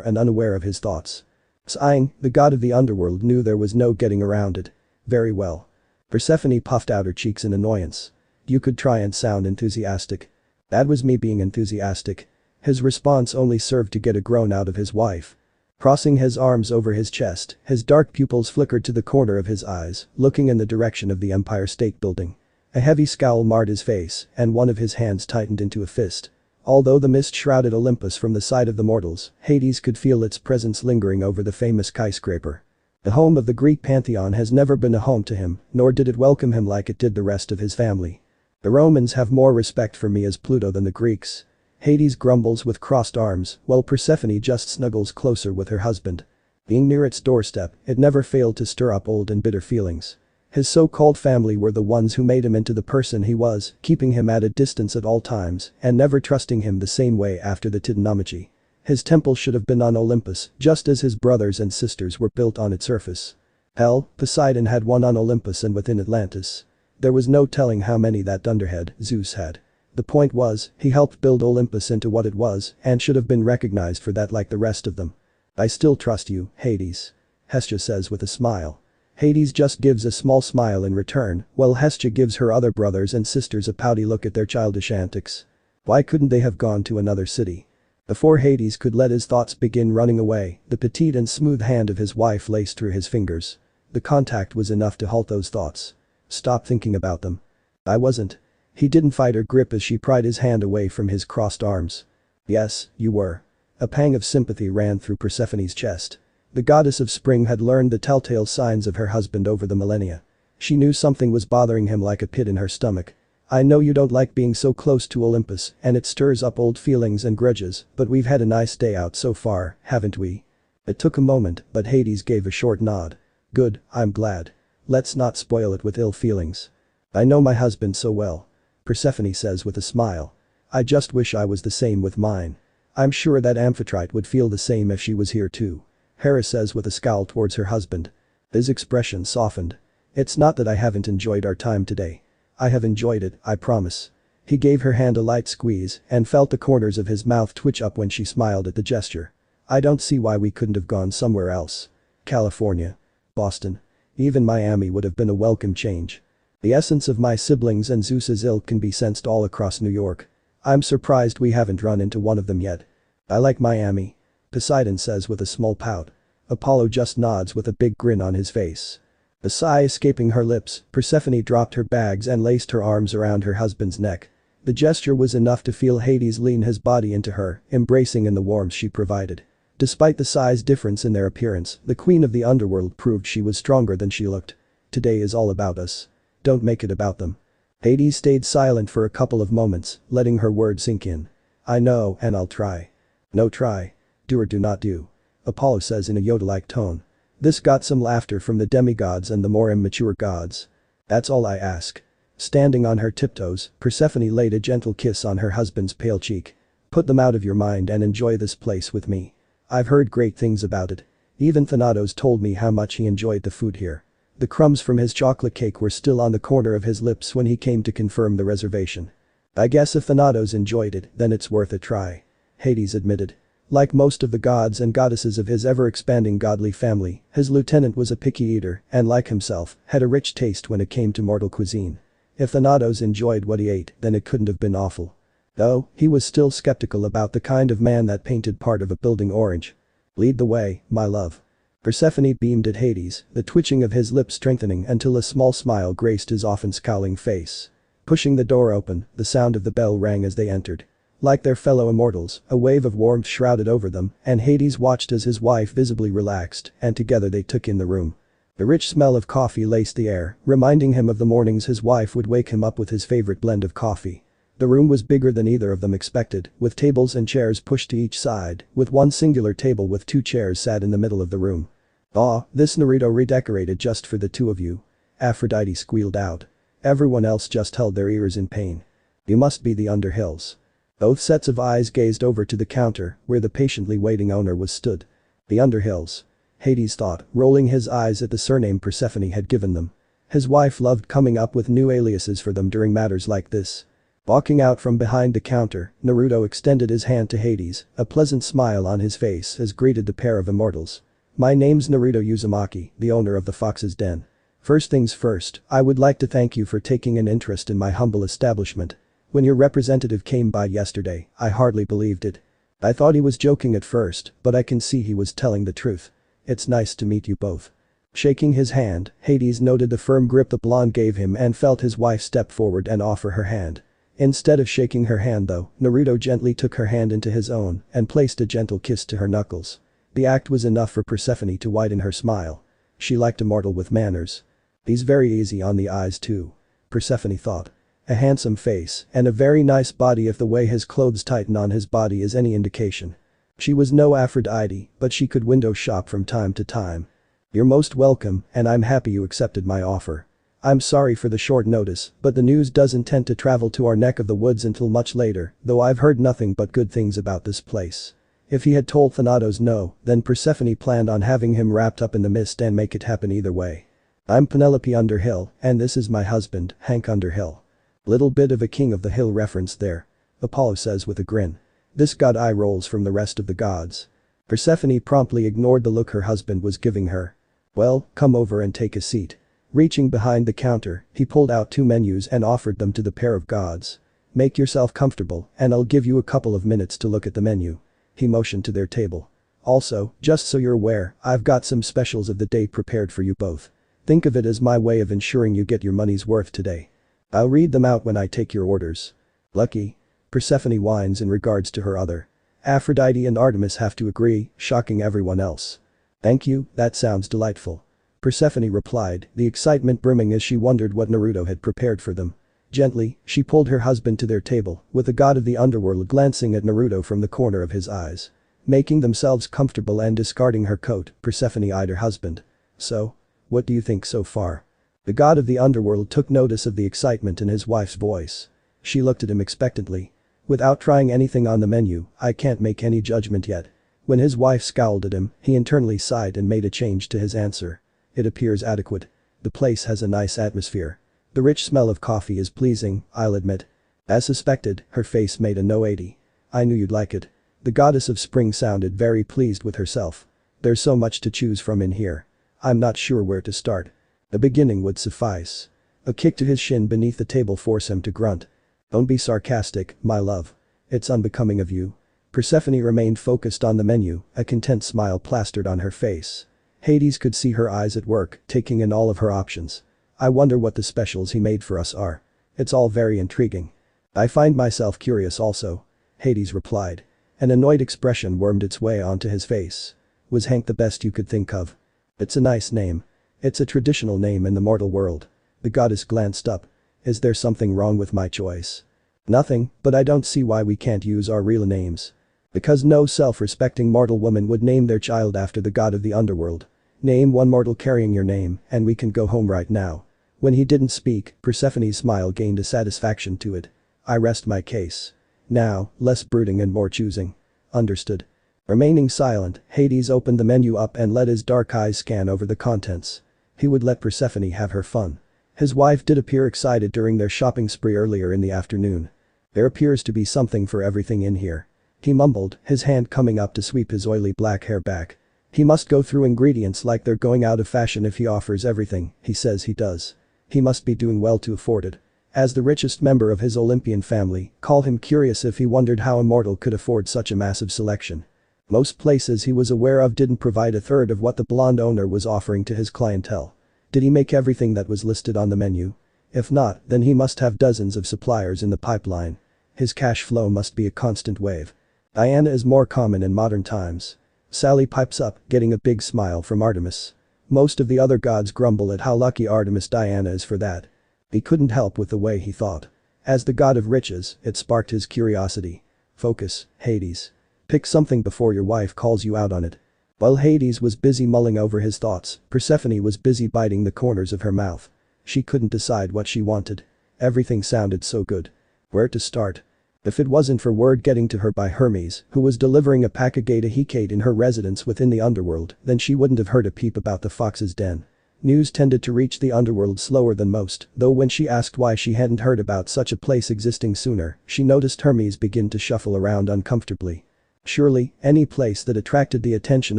and unaware of his thoughts. Sighing, the god of the underworld knew there was no getting around it. Very well. Persephone puffed out her cheeks in annoyance. You could try and sound enthusiastic. That was me being enthusiastic. His response only served to get a groan out of his wife. Crossing his arms over his chest, his dark pupils flickered to the corner of his eyes, looking in the direction of the Empire State Building. A heavy scowl marred his face, and one of his hands tightened into a fist. Although the mist shrouded Olympus from the sight of the mortals, Hades could feel its presence lingering over the famous skyscraper. The home of the Greek pantheon has never been a home to him, nor did it welcome him like it did the rest of his family. The Romans have more respect for me as Pluto than the Greeks. Hades grumbles with crossed arms, while Persephone just snuggles closer with her husband. Being near its doorstep, it never failed to stir up old and bitter feelings. His so-called family were the ones who made him into the person he was, keeping him at a distance at all times and never trusting him the same way after the Titanomachy. His temple should have been on Olympus, just as his brothers and sisters were built on its surface. Hell, Poseidon had one on Olympus and within Atlantis. There was no telling how many that dunderhead, Zeus, had. The point was, he helped build Olympus into what it was and should have been recognized for that like the rest of them. I still trust you, Hades. Hestia says with a smile. Hades just gives a small smile in return, while Hestia gives her other brothers and sisters a pouty look at their childish antics. Why couldn't they have gone to another city? Before Hades could let his thoughts begin running away, the petite and smooth hand of his wife laced through his fingers. The contact was enough to halt those thoughts. Stop thinking about them. I wasn't. He didn't fight her grip as she pried his hand away from his crossed arms. Yes, you were. A pang of sympathy ran through Persephone's chest. The goddess of spring had learned the telltale signs of her husband over the millennia. She knew something was bothering him like a pit in her stomach. I know you don't like being so close to Olympus and it stirs up old feelings and grudges, but we've had a nice day out so far, haven't we? It took a moment, but Hades gave a short nod. Good, I'm glad. Let's not spoil it with ill feelings. I know my husband so well. Persephone says with a smile. I just wish I was the same with mine. I'm sure that Amphitrite would feel the same if she was here too. Hera says with a scowl towards her husband. His expression softened. It's not that I haven't enjoyed our time today. I have enjoyed it, I promise. He gave her hand a light squeeze and felt the corners of his mouth twitch up when she smiled at the gesture. I don't see why we couldn't have gone somewhere else. California. Boston. Even Miami would have been a welcome change. The essence of my siblings and Zeus's ilk can be sensed all across New York. I'm surprised we haven't run into one of them yet. I like Miami. Poseidon says with a small pout. Apollo just nods with a big grin on his face. A sigh escaping her lips, Persephone dropped her bags and laced her arms around her husband's neck. The gesture was enough to feel Hades lean his body into her, embracing in the warmth she provided. Despite the size difference in their appearance, the queen of the underworld proved she was stronger than she looked. Today is all about us. Don't make it about them. Hades stayed silent for a couple of moments, letting her words sink in. I know, and I'll try. No try. Do or do not do. Apollo says in a Yoda-like tone. This got some laughter from the demigods and the more immature gods. That's all I ask. Standing on her tiptoes, Persephone laid a gentle kiss on her husband's pale cheek. Put them out of your mind and enjoy this place with me. I've heard great things about it. Even Thanatos told me how much he enjoyed the food here. The crumbs from his chocolate cake were still on the corner of his lips when he came to confirm the reservation. I guess if Thanatos enjoyed it, then it's worth a try. Hades admitted. Like most of the gods and goddesses of his ever-expanding godly family, his lieutenant was a picky eater and like himself, had a rich taste when it came to mortal cuisine. If Thanatos enjoyed what he ate, then it couldn't have been awful. Though, he was still skeptical about the kind of man that painted part of a building orange. Lead the way, my love. Persephone beamed at Hades, the twitching of his lips strengthening until a small smile graced his often scowling face. Pushing the door open, the sound of the bell rang as they entered. Like their fellow immortals, a wave of warmth shrouded over them, and Hades watched as his wife visibly relaxed, and together they took in the room. The rich smell of coffee laced the air, reminding him of the mornings his wife would wake him up with his favorite blend of coffee. The room was bigger than either of them expected, with tables and chairs pushed to each side, with one singular table with two chairs sat in the middle of the room. "Aw, this Naruto redecorated just for the two of you." Aphrodite squealed out. Everyone else just held their ears in pain. "You must be the Underhills." Both sets of eyes gazed over to the counter, where the patiently waiting owner was stood. The Underhills. Hades thought, rolling his eyes at the surname Persephone had given them. His wife loved coming up with new aliases for them during matters like this. Walking out from behind the counter, Naruto extended his hand to Hades, a pleasant smile on his face as greeted the pair of immortals. "My name's Naruto Uzumaki, the owner of the Fox's Den. First things first, I would like to thank you for taking an interest in my humble establishment. When your representative came by yesterday, I hardly believed it. I thought he was joking at first, but I can see he was telling the truth. It's nice to meet you both." Shaking his hand, Hades noted the firm grip the blonde gave him and felt his wife step forward and offer her hand. Instead of shaking her hand though, Naruto gently took her hand into his own and placed a gentle kiss to her knuckles. The act was enough for Persephone to widen her smile. She liked a mortal with manners. He's very easy on the eyes too. Persephone thought. A handsome face and a very nice body if the way his clothes tighten on his body is any indication. She was no Aphrodite, but she could window shop from time to time. "You're most welcome and I'm happy you accepted my offer." I'm sorry for the short notice, but the news doesn't tend to travel to our neck of the woods until much later, though I've heard nothing but good things about this place. If he had told Thanatos no, then Persephone planned on having him wrapped up in the mist and make it happen either way. I'm Penelope Underhill, and this is my husband, Hank Underhill. Little bit of a King of the Hill reference there. Apollo says with a grin. This god eye rolls from the rest of the gods. Persephone promptly ignored the look her husband was giving her. Well, come over and take a seat. Reaching behind the counter, he pulled out 2 menus and offered them to the pair of gods. Make yourself comfortable, and I'll give you a couple of minutes to look at the menu. He motioned to their table. Also, just so you're aware, I've got some specials of the day prepared for you both. Think of it as my way of ensuring you get your money's worth today. I'll read them out when I take your orders. Lucky. Persephone whines in regards to her other. Aphrodite and Artemis have to agree, shocking everyone else. Thank you, that sounds delightful. Persephone replied, the excitement brimming as she wondered what Naruto had prepared for them. Gently, she pulled her husband to their table, with the god of the underworld glancing at Naruto from the corner of his eyes. Making themselves comfortable and discarding her coat, Persephone eyed her husband. So? What do you think so far? The god of the underworld took notice of the excitement in his wife's voice. She looked at him expectantly. Without trying anything on the menu, I can't make any judgment yet. When his wife scowled at him, he internally sighed and made a change to his answer. It appears adequate. The place has a nice atmosphere. The rich smell of coffee is pleasing, I'll admit. As suspected, her face made a no 80. I knew you'd like it. The goddess of spring sounded very pleased with herself. There's so much to choose from in here. I'm not sure where to start. A beginning would suffice. A kick to his shin beneath the table forced him to grunt. Don't be sarcastic, my love. It's unbecoming of you. Persephone remained focused on the menu, a content smile plastered on her face. Hades could see her eyes at work, taking in all of her options. I wonder what the specials he made for us are. It's all very intriguing. I find myself curious also. Hades replied. An annoyed expression wormed its way onto his face. Was Hank the best you could think of? It's a nice name. It's a traditional name in the mortal world. The goddess glanced up. Is there something wrong with my choice? Nothing, but I don't see why we can't use our real names. Because no self-respecting mortal woman would name their child after the god of the underworld. Name one mortal carrying your name, and we can go home right now. When he didn't speak, Persephone's smile gained a satisfaction to it. I rest my case. Now, less brooding and more choosing. Understood. Remaining silent, Hades opened the menu up and let his dark eyes scan over the contents. He would let Persephone have her fun. His wife did appear excited during their shopping spree earlier in the afternoon. There appears to be something for everything in here. He mumbled, his hand coming up to sweep his oily black hair back. He must go through ingredients like they're going out of fashion if he offers everything, he says he does. He must be doing well to afford it. As the richest member of his Olympian family, call him curious if he wondered how a mortal could afford such a massive selection. Most places he was aware of didn't provide a third of what the blonde owner was offering to his clientele. Did he make everything that was listed on the menu? If not, then he must have dozens of suppliers in the pipeline. His cash flow must be a constant wave. Diana is more common in modern times. Sally pipes up, getting a big smile from Artemis. Most of the other gods grumble at how lucky Artemis Diana is for that. He couldn't help with the way he thought. As the god of riches, it sparked his curiosity. Focus, Hades. Pick something before your wife calls you out on it. While Hades was busy mulling over his thoughts, Persephone was busy biting the corners of her mouth. She couldn't decide what she wanted. Everything sounded so good. Where to start? If it wasn't for word getting to her by Hermes, who was delivering a package to Hecate in her residence within the underworld, then she wouldn't have heard a peep about the fox's den. News tended to reach the underworld slower than most, though when she asked why she hadn't heard about such a place existing sooner, she noticed Hermes begin to shuffle around uncomfortably. Surely, any place that attracted the attention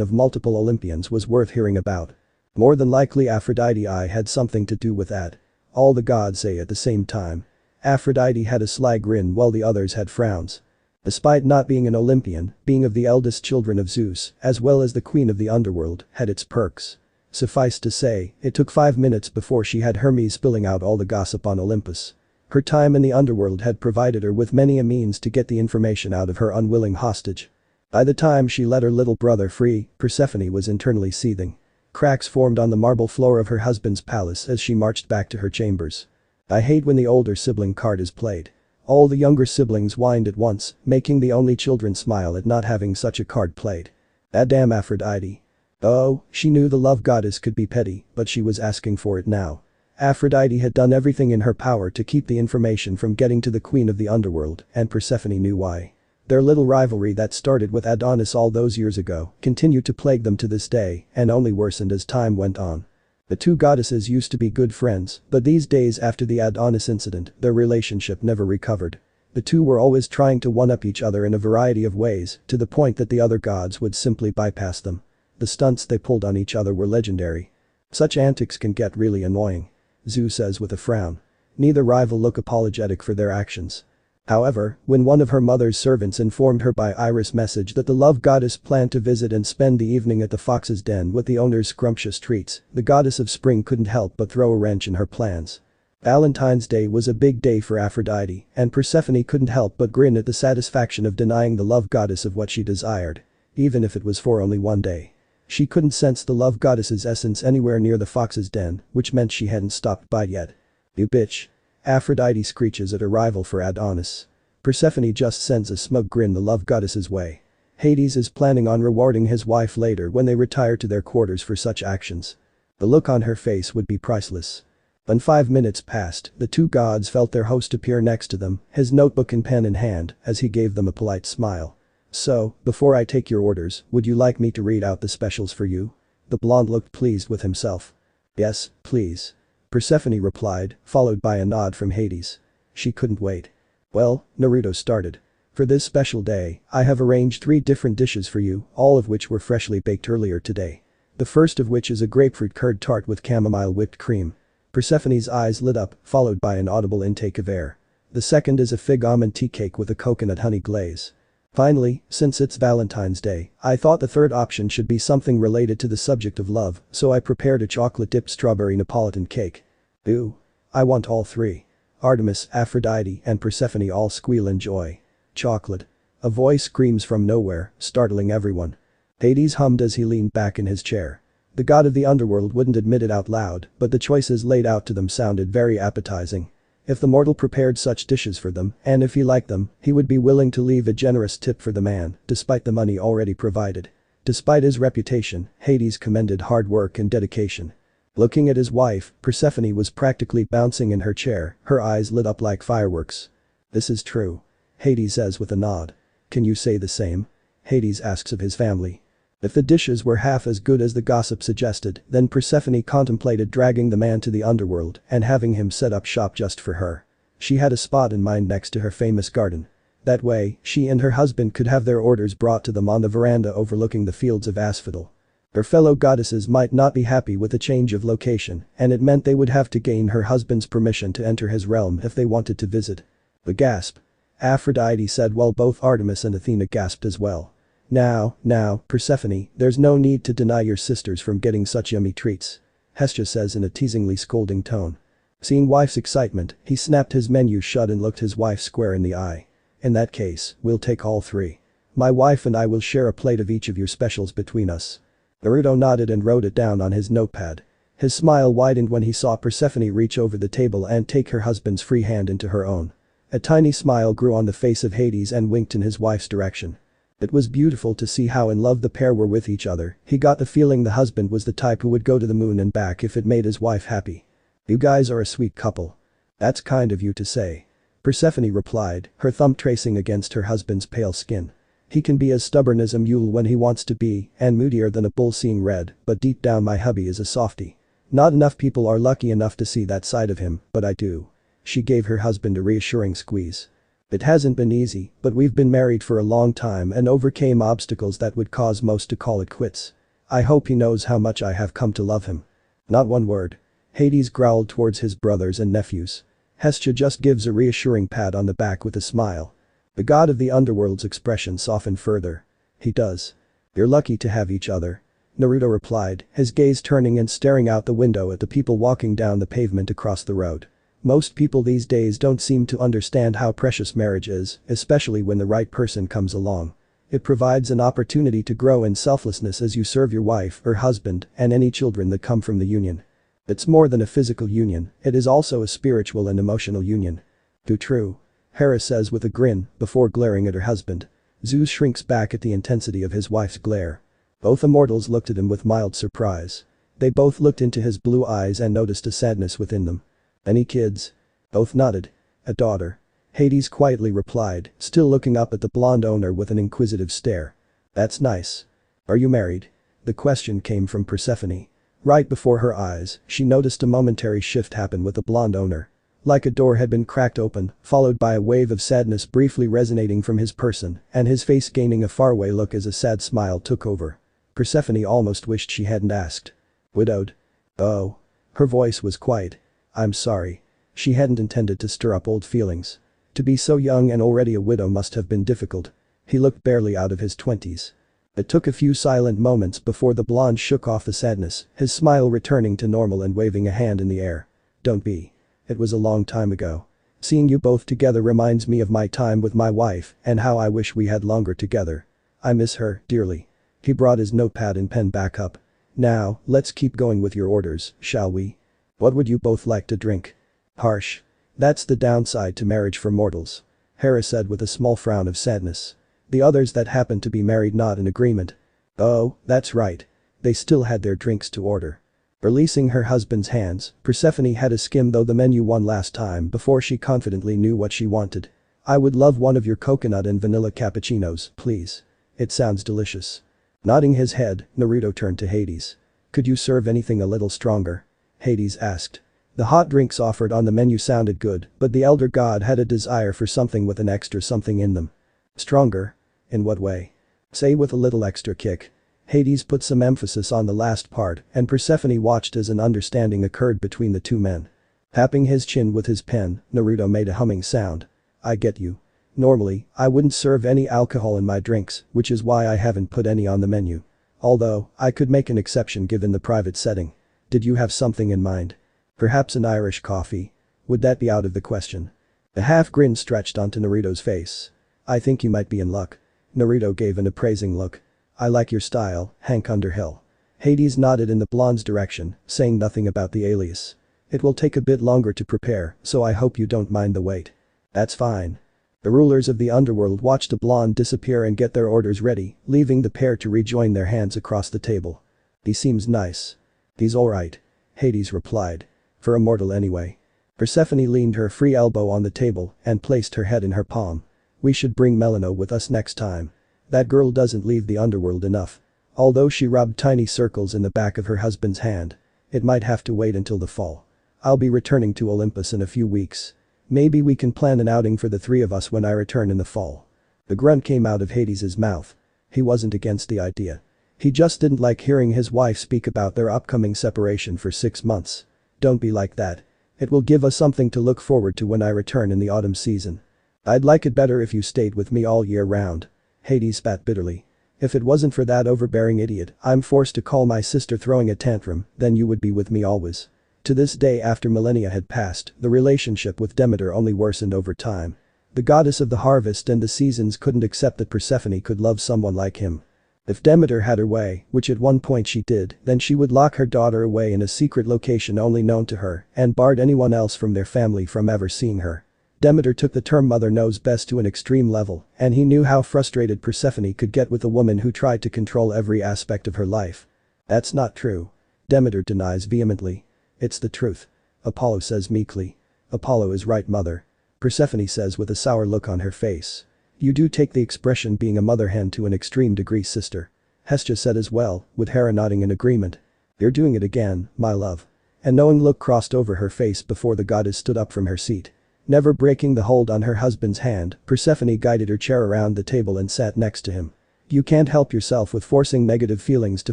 of multiple Olympians was worth hearing about. More than likely Aphrodite had something to do with that. All the gods say at the same time. Aphrodite had a sly grin while the others had frowns. Despite not being an Olympian, being of the eldest children of Zeus, as well as the queen of the underworld, had its perks. Suffice to say, it took 5 minutes before she had Hermes spilling out all the gossip on Olympus. Her time in the underworld had provided her with many a means to get the information out of her unwilling hostage. By the time she let her little brother free, Persephone was internally seething. Cracks formed on the marble floor of her husband's palace as she marched back to her chambers. I hate when the older sibling card is played. All the younger siblings whined at once, making the only children smile at not having such a card played. That damn Aphrodite. Oh, she knew the love goddess could be petty, but she was asking for it now. Aphrodite had done everything in her power to keep the information from getting to the queen of the underworld, and Persephone knew why. Their little rivalry that started with Adonis all those years ago continued to plague them to this day and only worsened as time went on. The two goddesses used to be good friends, but these days after the Adonis incident, their relationship never recovered. The two were always trying to one-up each other in a variety of ways, to the point that the other gods would simply bypass them. The stunts they pulled on each other were legendary. Such antics can get really annoying. Zeus says with a frown. Neither rival look apologetic for their actions. However, when one of her mother's servants informed her by iris message that the love goddess planned to visit and spend the evening at the fox's den with the owner's scrumptious treats, the goddess of spring couldn't help but throw a wrench in her plans. Valentine's Day was a big day for Aphrodite, and Persephone couldn't help but grin at the satisfaction of denying the love goddess of what she desired. Even if it was for only one day. She couldn't sense the love goddess's essence anywhere near the fox's den, which meant she hadn't stopped by yet. "You bitch." Aphrodite screeches at her rival for Adonis. Persephone just sends a smug grin the love goddess's way. Hades is planning on rewarding his wife later when they retire to their quarters for such actions. The look on her face would be priceless. When 5 minutes passed, the two gods felt their host appear next to them, his notebook and pen in hand, as he gave them a polite smile. "So, before I take your orders, would you like me to read out the specials for you?" The blonde looked pleased with himself. "Yes, please." Persephone replied, followed by a nod from Hades. She couldn't wait. "Well," Naruto started. "For this special day, I have arranged 3 different dishes for you, all of which were freshly baked earlier today. The first of which is a grapefruit curd tart with chamomile whipped cream." Persephone's eyes lit up, followed by an audible intake of air. "The second is a fig almond tea cake with a coconut honey glaze. Finally, since it's Valentine's Day, I thought the third option should be something related to the subject of love, so I prepared a chocolate-dipped strawberry Neapolitan cake." "Ooh. I want all 3. Artemis, Aphrodite, and Persephone all squeal in joy. "Chocolate." A voice screams from nowhere, startling everyone. Hades hummed as he leaned back in his chair. The god of the underworld wouldn't admit it out loud, but the choices laid out to them sounded very appetizing. If the mortal prepared such dishes for them, and if he liked them, he would be willing to leave a generous tip for the man, despite the money already provided. Despite his reputation, Hades commended hard work and dedication. Looking at his wife, Persephone was practically bouncing in her chair, her eyes lit up like fireworks. "This is true." Hades says with a nod. "Can you say the same?" Hades asks of his family. If the dishes were half as good as the gossip suggested, then Persephone contemplated dragging the man to the underworld and having him set up shop just for her. She had a spot in mind next to her famous garden. That way, she and her husband could have their orders brought to them on the veranda overlooking the fields of asphodel. Her fellow goddesses might not be happy with the change of location, and it meant they would have to gain her husband's permission to enter his realm if they wanted to visit. The gasp. Aphrodite said while both Artemis and Athena gasped as well. Now, Persephone, there's no need to deny your sisters from getting such yummy treats." Hestia says in a teasingly scolding tone. Seeing wife's excitement, he snapped his menu shut and looked his wife square in the eye. "In that case, we'll take all 3. My wife and I will share a plate of each of your specials between us." Naruto nodded and wrote it down on his notepad. His smile widened when he saw Persephone reach over the table and take her husband's free hand into her own. A tiny smile grew on the face of Hades and winked in his wife's direction. It was beautiful to see how in love the pair were with each other. He got the feeling the husband was the type who would go to the moon and back if it made his wife happy. "You guys are a sweet couple." "That's kind of you to say." Persephone replied, her thumb tracing against her husband's pale skin. "He can be as stubborn as a mule when he wants to be, and moodier than a bull seeing red, but deep down my hubby is a softie. Not enough people are lucky enough to see that side of him, but I do." She gave her husband a reassuring squeeze. "It hasn't been easy, but we've been married for a long time and overcame obstacles that would cause most to call it quits. I hope he knows how much I have come to love him." "Not one word." Hades growled towards his brothers and nephews. Hestia just gives a reassuring pat on the back with a smile. The god of the underworld's expression softened further. "He does. You're lucky to have each other." Naruto replied, his gaze turning and staring out the window at the people walking down the pavement across the road. Most people these days don't seem to understand how precious marriage is, especially when the right person comes along. It provides an opportunity to grow in selflessness as you serve your wife or husband and any children that come from the union. It's more than a physical union, it is also a spiritual and emotional union. "Too true." Hera says with a grin, before glaring at her husband. Zeus shrinks back at the intensity of his wife's glare. Both immortals looked at him with mild surprise. They both looked into his blue eyes and noticed a sadness within them. Any kids? Both nodded. A daughter. Hades quietly replied, still looking up at the blonde owner with an inquisitive stare. That's nice. Are you married? The question came from Persephone. Right before her eyes, she noticed a momentary shift happen with the blonde owner. Like a door had been cracked open, followed by a wave of sadness briefly resonating from his person, and his face gaining a faraway look as a sad smile took over. Persephone almost wished she hadn't asked. Widowed? Oh. Her voice was quiet. I'm sorry. She hadn't intended to stir up old feelings. To be so young and already a widow must have been difficult. He looked barely out of his 20s. It took a few silent moments before the blonde shook off the sadness, his smile returning to normal and waving a hand in the air. Don't be. It was a long time ago. Seeing you both together reminds me of my time with my wife and how I wish we had longer together. I miss her dearly. He brought his notepad and pen back up. Now, let's keep going with your orders, shall we? What would you both like to drink? Harsh. That's the downside to marriage for mortals. Hera said with a small frown of sadness. The others that happened to be married nod in agreement. Oh, that's right. They still had their drinks to order. Releasing her husband's hands, Persephone had a skim though the menu one last time before she confidently knew what she wanted. I would love one of your coconut and vanilla cappuccinos, please. It sounds delicious. Nodding his head, Naruto turned to Hades. Could you serve anything a little stronger? Hades asked. The hot drinks offered on the menu sounded good, but the elder god had a desire for something with an extra something in them. Stronger? In what way? Say with a little extra kick. Hades put some emphasis on the last part, and Persephone watched as an understanding occurred between the two men. Tapping his chin with his pen, Naruto made a humming sound. I get you. Normally, I wouldn't serve any alcohol in my drinks, which is why I haven't put any on the menu. Although, I could make an exception given the private setting. Did you have something in mind? Perhaps an Irish coffee? Would that be out of the question? A half grin stretched onto Naruto's face. I think you might be in luck. Naruto gave an appraising look. I like your style, Hank Underhill. Hades nodded in the blonde's direction, saying nothing about the alias. It will take a bit longer to prepare, so I hope you don't mind the wait. That's fine. The rulers of the underworld watched the blonde disappear and get their orders ready, leaving the pair to rejoin their hands across the table. He seems nice. He's alright. Hades replied. For a mortal anyway. Persephone leaned her free elbow on the table and placed her head in her palm. We should bring Melinoe with us next time. That girl doesn't leave the underworld enough. Although she rubbed tiny circles in the back of her husband's hand. It might have to wait until the fall. I'll be returning to Olympus in a few weeks. Maybe we can plan an outing for the three of us when I return in the fall. The grunt came out of Hades' mouth. He wasn't against the idea. He just didn't like hearing his wife speak about their upcoming separation for 6 months. Don't be like that. It will give us something to look forward to when I return in the autumn season. I'd like it better if you stayed with me all year round. Hades spat bitterly. If it wasn't for that overbearing idiot I'm forced to call my sister throwing a tantrum, then you would be with me always. To this day after millennia had passed, the relationship with Demeter only worsened over time. The goddess of the harvest and the seasons couldn't accept that Persephone could love someone like him. If Demeter had her way, which at one point she did, then she would lock her daughter away in a secret location only known to her and barred anyone else from their family from ever seeing her. Demeter took the term mother knows best to an extreme level, and he knew how frustrated Persephone could get with a woman who tried to control every aspect of her life. That's not true. Demeter denies vehemently. It's the truth. Apollo says meekly. Apollo is right, mother. Persephone says with a sour look on her face. You do take the expression being a mother hen to an extreme degree, sister. Hestia said as well, with Hera nodding in agreement. You're doing it again, my love. A knowing look crossed over her face before the goddess stood up from her seat. Never breaking the hold on her husband's hand, Persephone guided her chair around the table and sat next to him. You can't help yourself with forcing negative feelings to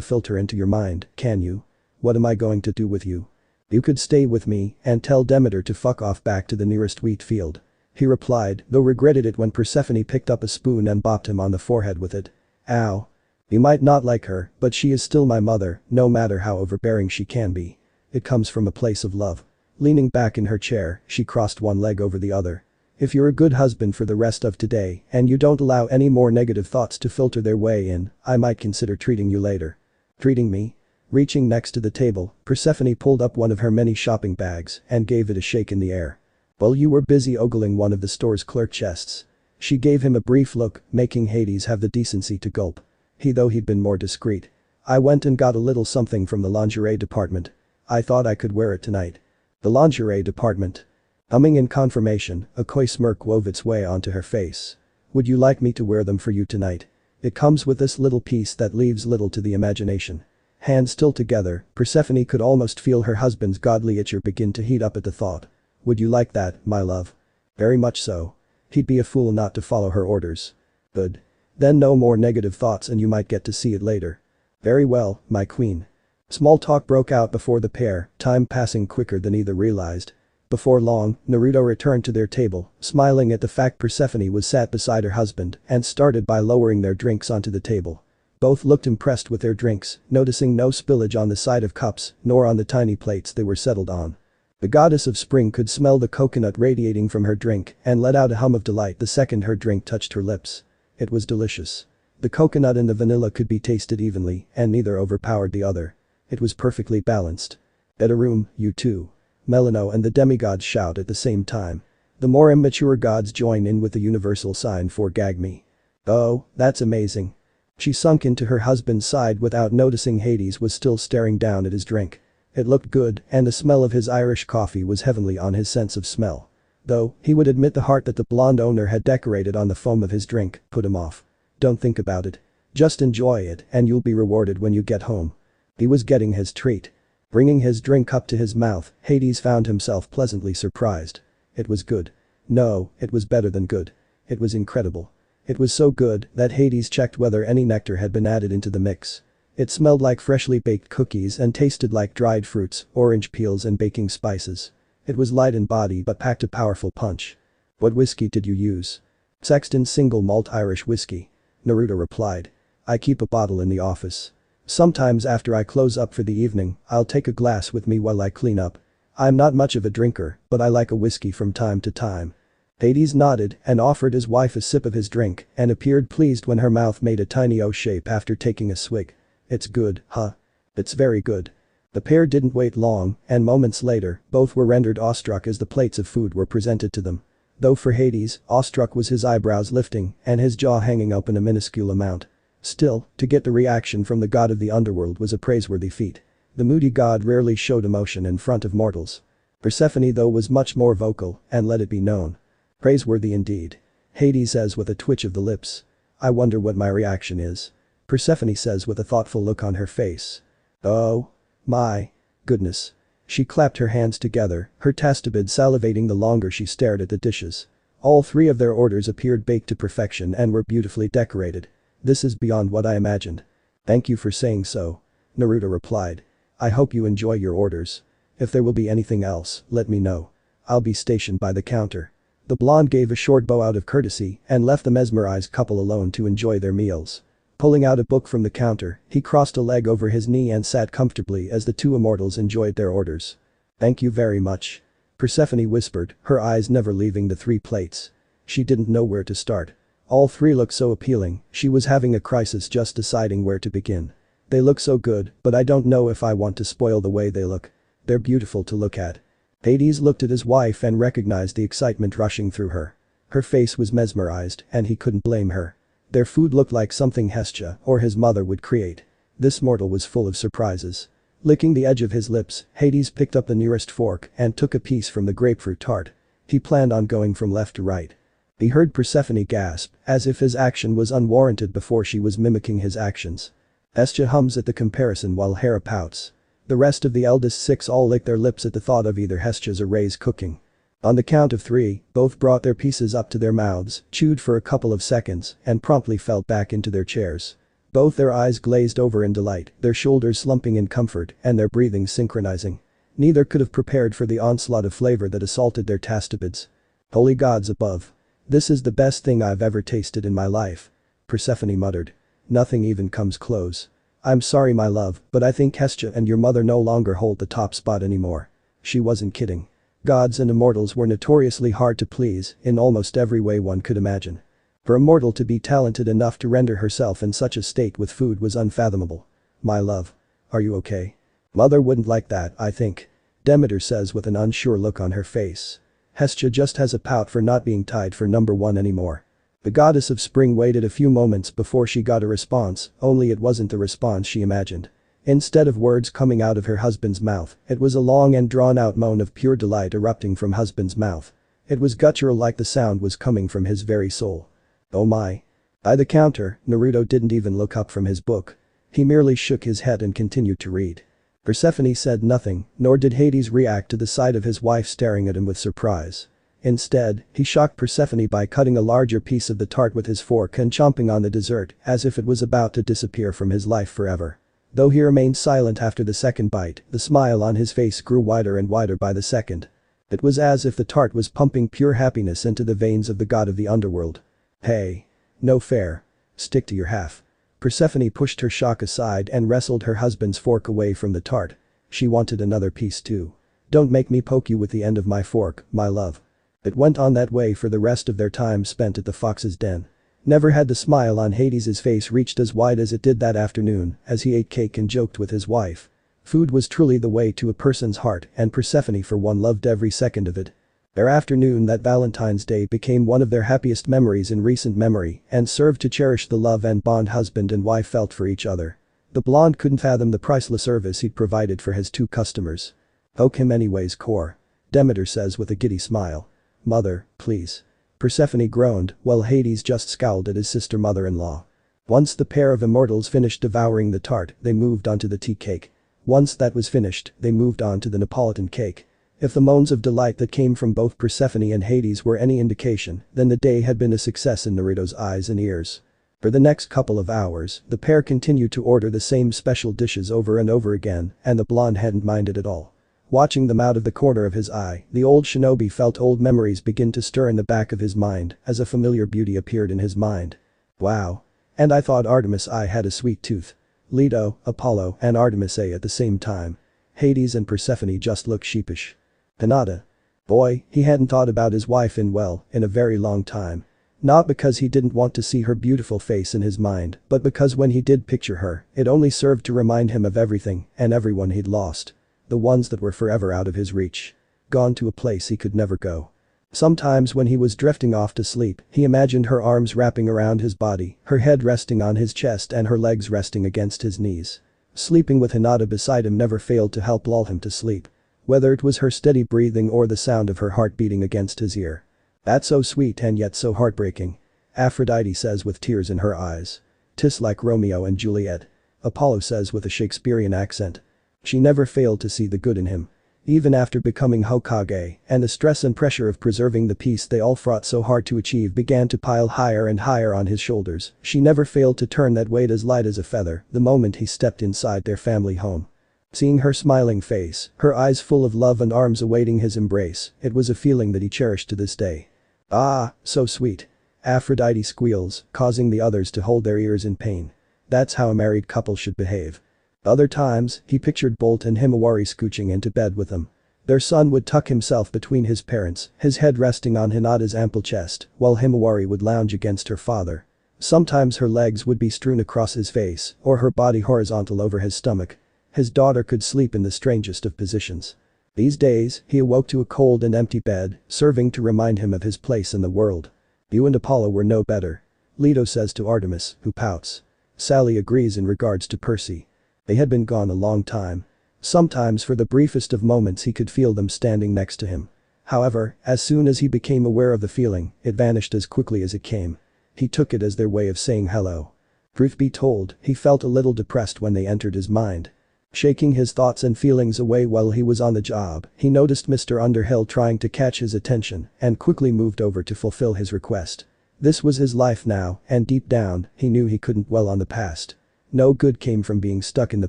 filter into your mind, can you? What am I going to do with you? You could stay with me and tell Demeter to fuck off back to the nearest wheat field. He replied, though regretted it when Persephone picked up a spoon and bopped him on the forehead with it. Ow. You might not like her, but she is still my mother, no matter how overbearing she can be. It comes from a place of love. Leaning back in her chair, she crossed one leg over the other. If you're a good husband for the rest of today and you don't allow any more negative thoughts to filter their way in, I might consider treating you later. Treating me? Reaching next to the table, Persephone pulled up one of her many shopping bags and gave it a shake in the air. Well, you were busy ogling one of the store's clerk chests. She gave him a brief look, making Hades have the decency to gulp. Though he'd been more discreet. I went and got a little something from the lingerie department. I thought I could wear it tonight. The lingerie department. Humming in confirmation, a coy smirk wove its way onto her face. Would you like me to wear them for you tonight? It comes with this little piece that leaves little to the imagination. Hands still together, Persephone could almost feel her husband's godly itcher begin to heat up at the thought. Would you like that, my love? Very much so. He'd be a fool not to follow her orders. Good. Then no more negative thoughts and you might get to see it later. Very well, my queen. Small talk broke out before the pair, time passing quicker than either realized. Before long, Naruto returned to their table, smiling at the fact Persephone was sat beside her husband and started by lowering their drinks onto the table. Both looked impressed with their drinks, noticing no spillage on the side of cups nor on the tiny plates they were settled on. The goddess of spring could smell the coconut radiating from her drink and let out a hum of delight the second her drink touched her lips. It was delicious. The coconut and the vanilla could be tasted evenly and neither overpowered the other. It was perfectly balanced. Better room, you two. Melinoe and the demigods shout at the same time. The more immature gods join in with the universal sign for gag me. Oh, that's amazing. She sunk into her husband's side without noticing Hades was still staring down at his drink. It looked good and the smell of his Irish coffee was heavenly on his sense of smell. Though, he would admit the heart that the blonde owner had decorated on the foam of his drink put him off. Don't think about it. Just enjoy it and you'll be rewarded when you get home. He was getting his treat. Bringing his drink up to his mouth, Hades found himself pleasantly surprised. It was good. No, it was better than good. It was incredible. It was so good that Hades checked whether any nectar had been added into the mix. It smelled like freshly baked cookies and tasted like dried fruits, orange peels and baking spices. It was light in body but packed a powerful punch. What whiskey did you use? Sexton's single malt Irish whiskey. Naruto replied. I keep a bottle in the office. Sometimes after I close up for the evening, I'll take a glass with me while I clean up. I'm not much of a drinker, but I like a whiskey from time to time. Hades nodded and offered his wife a sip of his drink and appeared pleased when her mouth made a tiny O shape after taking a swig. It's good, huh? It's very good. The pair didn't wait long and moments later, both were rendered awestruck as the plates of food were presented to them. Though for Hades, awestruck was his eyebrows lifting and his jaw hanging open a minuscule amount. Still, to get the reaction from the god of the underworld was a praiseworthy feat. The moody god rarely showed emotion in front of mortals. Persephone though was much more vocal and let it be known. Praiseworthy indeed. Hades says with a twitch of the lips. I wonder what my reaction is. Persephone says with a thoughtful look on her face. Oh. My. Goodness. She clapped her hands together, her tastibid salivating the longer she stared at the dishes. All three of their orders appeared baked to perfection and were beautifully decorated. This is beyond what I imagined. Thank you for saying so. Naruto replied. I hope you enjoy your orders. If there will be anything else, let me know. I'll be stationed by the counter. The blonde gave a short bow out of courtesy and left the mesmerized couple alone to enjoy their meals. Pulling out a book from the counter, he crossed a leg over his knee and sat comfortably as the two immortals enjoyed their orders. Thank you very much. Persephone whispered, her eyes never leaving the three plates. She didn't know where to start. All three looked so appealing, she was having a crisis just deciding where to begin. They look so good, but I don't know if I want to spoil the way they look. They're beautiful to look at. Hades looked at his wife and recognized the excitement rushing through her. Her face was mesmerized and he couldn't blame her. Their food looked like something Hestia or his mother would create. This mortal was full of surprises. Licking the edge of his lips, Hades picked up the nearest fork and took a piece from the grapefruit tart. He planned on going from left to right. He heard Persephone gasp, as if his action was unwarranted before she was mimicking his actions. Hestia hums at the comparison while Hera pouts. The rest of the eldest six all lick their lips at the thought of either Hestia's or Ray's cooking. On the count of three, both brought their pieces up to their mouths, chewed for a couple of seconds, and promptly fell back into their chairs. Both their eyes glazed over in delight, their shoulders slumping in comfort, and their breathing synchronizing. Neither could have prepared for the onslaught of flavor that assaulted their tastibids. Holy gods above. This is the best thing I've ever tasted in my life. Persephone muttered. Nothing even comes close. I'm sorry my love, but I think Hestia and your mother no longer hold the top spot anymore. She wasn't kidding. Gods and immortals were notoriously hard to please in almost every way one could imagine. For a mortal to be talented enough to render herself in such a state with food was unfathomable. My love. Are you okay? Mother wouldn't like that, I think. Demeter says with an unsure look on her face. Hestia just has a pout for not being tied for number one anymore. The goddess of spring waited a few moments before she got a response, only it wasn't the response she imagined. Instead of words coming out of her husband's mouth, it was a long and drawn-out moan of pure delight erupting from husband's mouth. It was guttural, like the sound was coming from his very soul. Oh my. By the counter, Naruto didn't even look up from his book. He merely shook his head and continued to read. Persephone said nothing, nor did Hades react to the sight of his wife staring at him with surprise. Instead, he shocked Persephone by cutting a larger piece of the tart with his fork and chomping on the dessert as if it was about to disappear from his life forever. Though he remained silent after the second bite, the smile on his face grew wider and wider by the second. It was as if the tart was pumping pure happiness into the veins of the god of the underworld. Hey. No fair. Stick to your half. Persephone pushed her shock aside and wrestled her husband's fork away from the tart. She wanted another piece too. Don't make me poke you with the end of my fork, my love. It went on that way for the rest of their time spent at the fox's den. Never had the smile on Hades's face reached as wide as it did that afternoon as he ate cake and joked with his wife. Food was truly the way to a person's heart, and Persephone for one loved every second of it. Their afternoon that Valentine's Day became one of their happiest memories in recent memory and served to cherish the love and bond husband and wife felt for each other. The blonde couldn't fathom the priceless service he'd provided for his two customers. Poke him anyways, Core. Demeter says with a giddy smile. Mother, please. Persephone groaned, while Hades just scowled at his sister mother-in-law. Once the pair of immortals finished devouring the tart, they moved on to the tea cake. Once that was finished, they moved on to the Neapolitan cake. If the moans of delight that came from both Persephone and Hades were any indication, then the day had been a success in Naruto's eyes and ears. For the next couple of hours, the pair continued to order the same special dishes over and over again, and the blonde hadn't minded at all. Watching them out of the corner of his eye, the old shinobi felt old memories begin to stir in the back of his mind as a familiar beauty appeared in his mind. Wow. And I thought Artemis I had a sweet tooth. Leto, Apollo, and Artemis at the same time. Hades and Persephone just looked sheepish. Hinata. Boy, he hadn't thought about his wife in a very long time. Not because he didn't want to see her beautiful face in his mind, but because when he did picture her, it only served to remind him of everything and everyone he'd lost. The ones that were forever out of his reach. Gone to a place he could never go. Sometimes when he was drifting off to sleep, he imagined her arms wrapping around his body, her head resting on his chest and her legs resting against his knees. Sleeping with Hinata beside him never failed to help lull him to sleep. Whether it was her steady breathing or the sound of her heart beating against his ear. That's so sweet and yet so heartbreaking. Aphrodite says with tears in her eyes. 'Tis like Romeo and Juliet. Apollo says with a Shakespearean accent. She never failed to see the good in him. Even after becoming Hokage, and the stress and pressure of preserving the peace they all fought so hard to achieve began to pile higher and higher on his shoulders, she never failed to turn that weight as light as a feather the moment he stepped inside their family home. Seeing her smiling face, her eyes full of love and arms awaiting his embrace, it was a feeling that he cherished to this day. Ah, so sweet. Aphrodite squeals, causing the others to hold their ears in pain. That's how a married couple should behave. Other times, he pictured Bolt and Himawari scooching into bed with him. Their son would tuck himself between his parents, his head resting on Hinata's ample chest, while Himawari would lounge against her father. Sometimes her legs would be strewn across his face, or her body horizontal over his stomach. His daughter could sleep in the strangest of positions. These days, he awoke to a cold and empty bed, serving to remind him of his place in the world. You and Apollo were no better. Leto says to Artemis, who pouts. Sally agrees in regards to Percy. They had been gone a long time. Sometimes for the briefest of moments he could feel them standing next to him. However, as soon as he became aware of the feeling, it vanished as quickly as it came. He took it as their way of saying hello. Truth be told, he felt a little depressed when they entered his mind. Shaking his thoughts and feelings away while he was on the job, he noticed Mr. Underhill trying to catch his attention and quickly moved over to fulfill his request. This was his life now, and deep down, he knew he couldn't dwell on the past. No good came from being stuck in the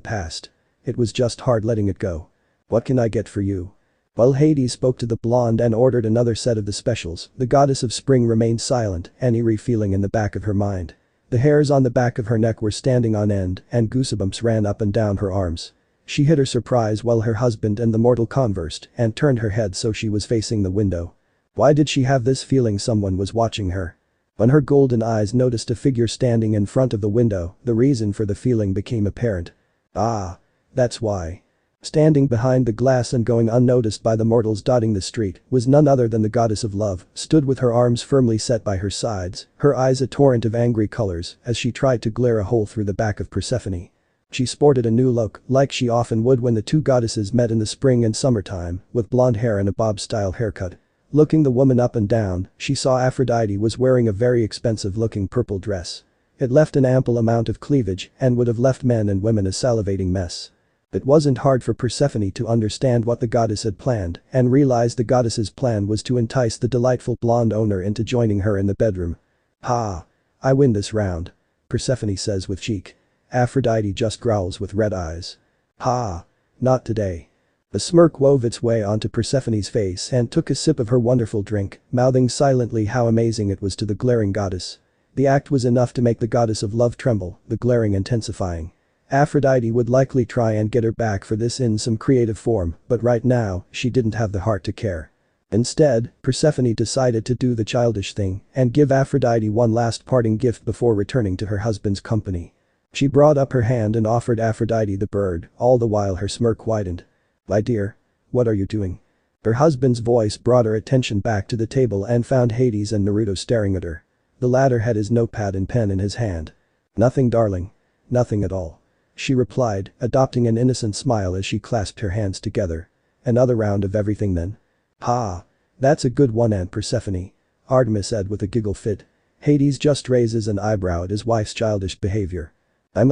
past. It was just hard letting it go. What can I get for you? While Hades spoke to the blonde and ordered another set of the specials, the goddess of spring remained silent, an eerie feeling in the back of her mind. The hairs on the back of her neck were standing on end and goosebumps ran up and down her arms. She hid her surprise while her husband and the mortal conversed and turned her head so she was facing the window. Why did she have this feeling someone was watching her? When her golden eyes noticed a figure standing in front of the window, the reason for the feeling became apparent. Ah. That's why. Standing behind the glass and going unnoticed by the mortals dotting the street was none other than the goddess of love, stood with her arms firmly set by her sides, her eyes a torrent of angry colors as she tried to glare a hole through the back of Persephone. She sported a new look, like she often would when the two goddesses met in the spring and summertime, with blonde hair and a bob-style haircut. Looking the woman up and down, she saw Aphrodite was wearing a very expensive-looking purple dress. It left an ample amount of cleavage and would have left men and women a salivating mess. It wasn't hard for Persephone to understand what the goddess had planned and realized the goddess's plan was to entice the delightful blonde owner into joining her in the bedroom. "Ha! I win this round," Persephone says with cheek. Aphrodite just growls with red eyes. "Ha! Not today." A smirk wove its way onto Persephone's face and took a sip of her wonderful drink, mouthing silently how amazing it was to the glaring goddess. The act was enough to make the goddess of love tremble, the glaring intensifying. Aphrodite would likely try and get her back for this in some creative form, but right now, she didn't have the heart to care. Instead, Persephone decided to do the childish thing and give Aphrodite one last parting gift before returning to her husband's company. She brought up her hand and offered Aphrodite the bird, all the while her smirk widened. "My dear, what are you doing?" Her husband's voice brought her attention back to the table and found Hades and Naruto staring at her. The latter had his notepad and pen in his hand. "Nothing, darling. Nothing at all," she replied, adopting an innocent smile as she clasped her hands together. "Another round of everything then?" "Ha! That's a good one, Aunt Persephone," Artemis said with a giggle fit. Hades just raises an eyebrow at his wife's childish behavior. "I'm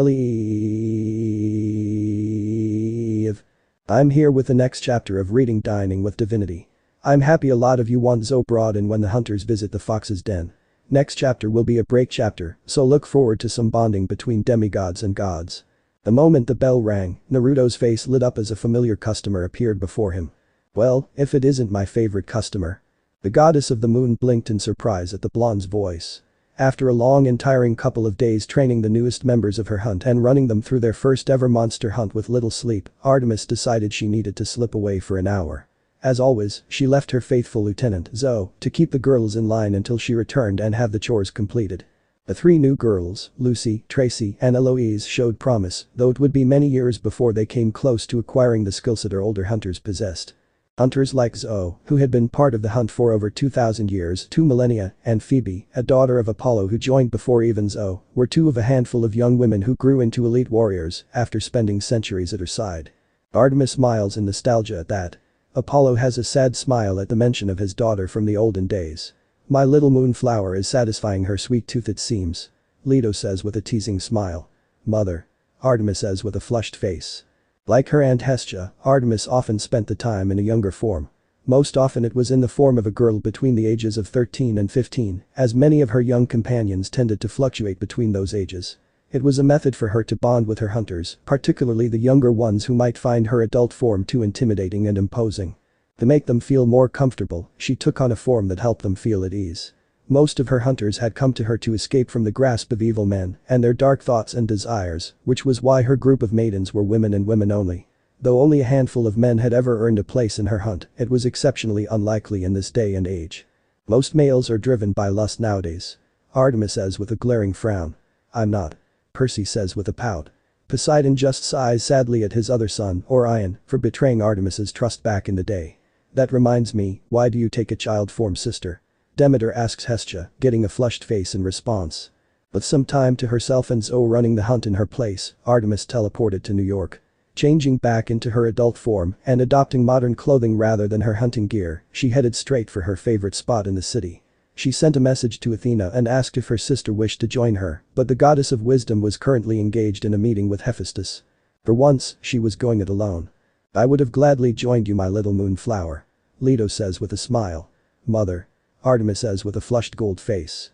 here with the next chapter of Reading Dining with Divinity. I'm happy a lot of you want Zoe brought in when the hunters visit the fox's den. Next chapter will be a break chapter, so look forward to some bonding between demigods and gods." The moment the bell rang, Naruto's face lit up as a familiar customer appeared before him. "Well, if it isn't my favorite customer." The goddess of the moon blinked in surprise at the blonde's voice. After a long and tiring couple of days training the newest members of her hunt and running them through their first ever monster hunt with little sleep, Artemis decided she needed to slip away for an hour. As always, she left her faithful lieutenant, Zoe, to keep the girls in line until she returned and have the chores completed. The three new girls, Lucy, Tracy, and Eloise showed promise, though it would be many years before they came close to acquiring the skillset their older hunters possessed. Hunters like Zoe, who had been part of the hunt for over 2,000 years, 2 millennia, and Phoebe, a daughter of Apollo who joined before even Zoe, were two of a handful of young women who grew into elite warriors after spending centuries at her side. Artemis smiles in nostalgia at that. Apollo has a sad smile at the mention of his daughter from the olden days. "My little moonflower is satisfying her sweet tooth it seems," Leto says with a teasing smile. "Mother," Artemis says with a flushed face. Like her aunt Hestia, Artemis often spent the time in a younger form. Most often it was in the form of a girl between the ages of 13 and 15, as many of her young companions tended to fluctuate between those ages. It was a method for her to bond with her hunters, particularly the younger ones who might find her adult form too intimidating and imposing. To make them feel more comfortable, she took on a form that helped them feel at ease. Most of her hunters had come to her to escape from the grasp of evil men and their dark thoughts and desires, which was why her group of maidens were women and women only. Though only a handful of men had ever earned a place in her hunt, it was exceptionally unlikely in this day and age. "Most males are driven by lust nowadays," Artemis says with a glaring frown. "I'm not," Percy says with a pout. Poseidon just sighs sadly at his other son, Orion, for betraying Artemis's trust back in the day. "That reminds me, why do you take a child form, sister?" Demeter asks Hestia, getting a flushed face in response. With some time to herself and Zoe running the hunt in her place, Artemis teleported to New York. Changing back into her adult form and adopting modern clothing rather than her hunting gear, she headed straight for her favorite spot in the city. She sent a message to Athena and asked if her sister wished to join her, but the goddess of wisdom was currently engaged in a meeting with Hephaestus. For once, she was going it alone. "I would have gladly joined you, my little moonflower," Leto says with a smile. "Mother," Artemis says with a flushed gold face.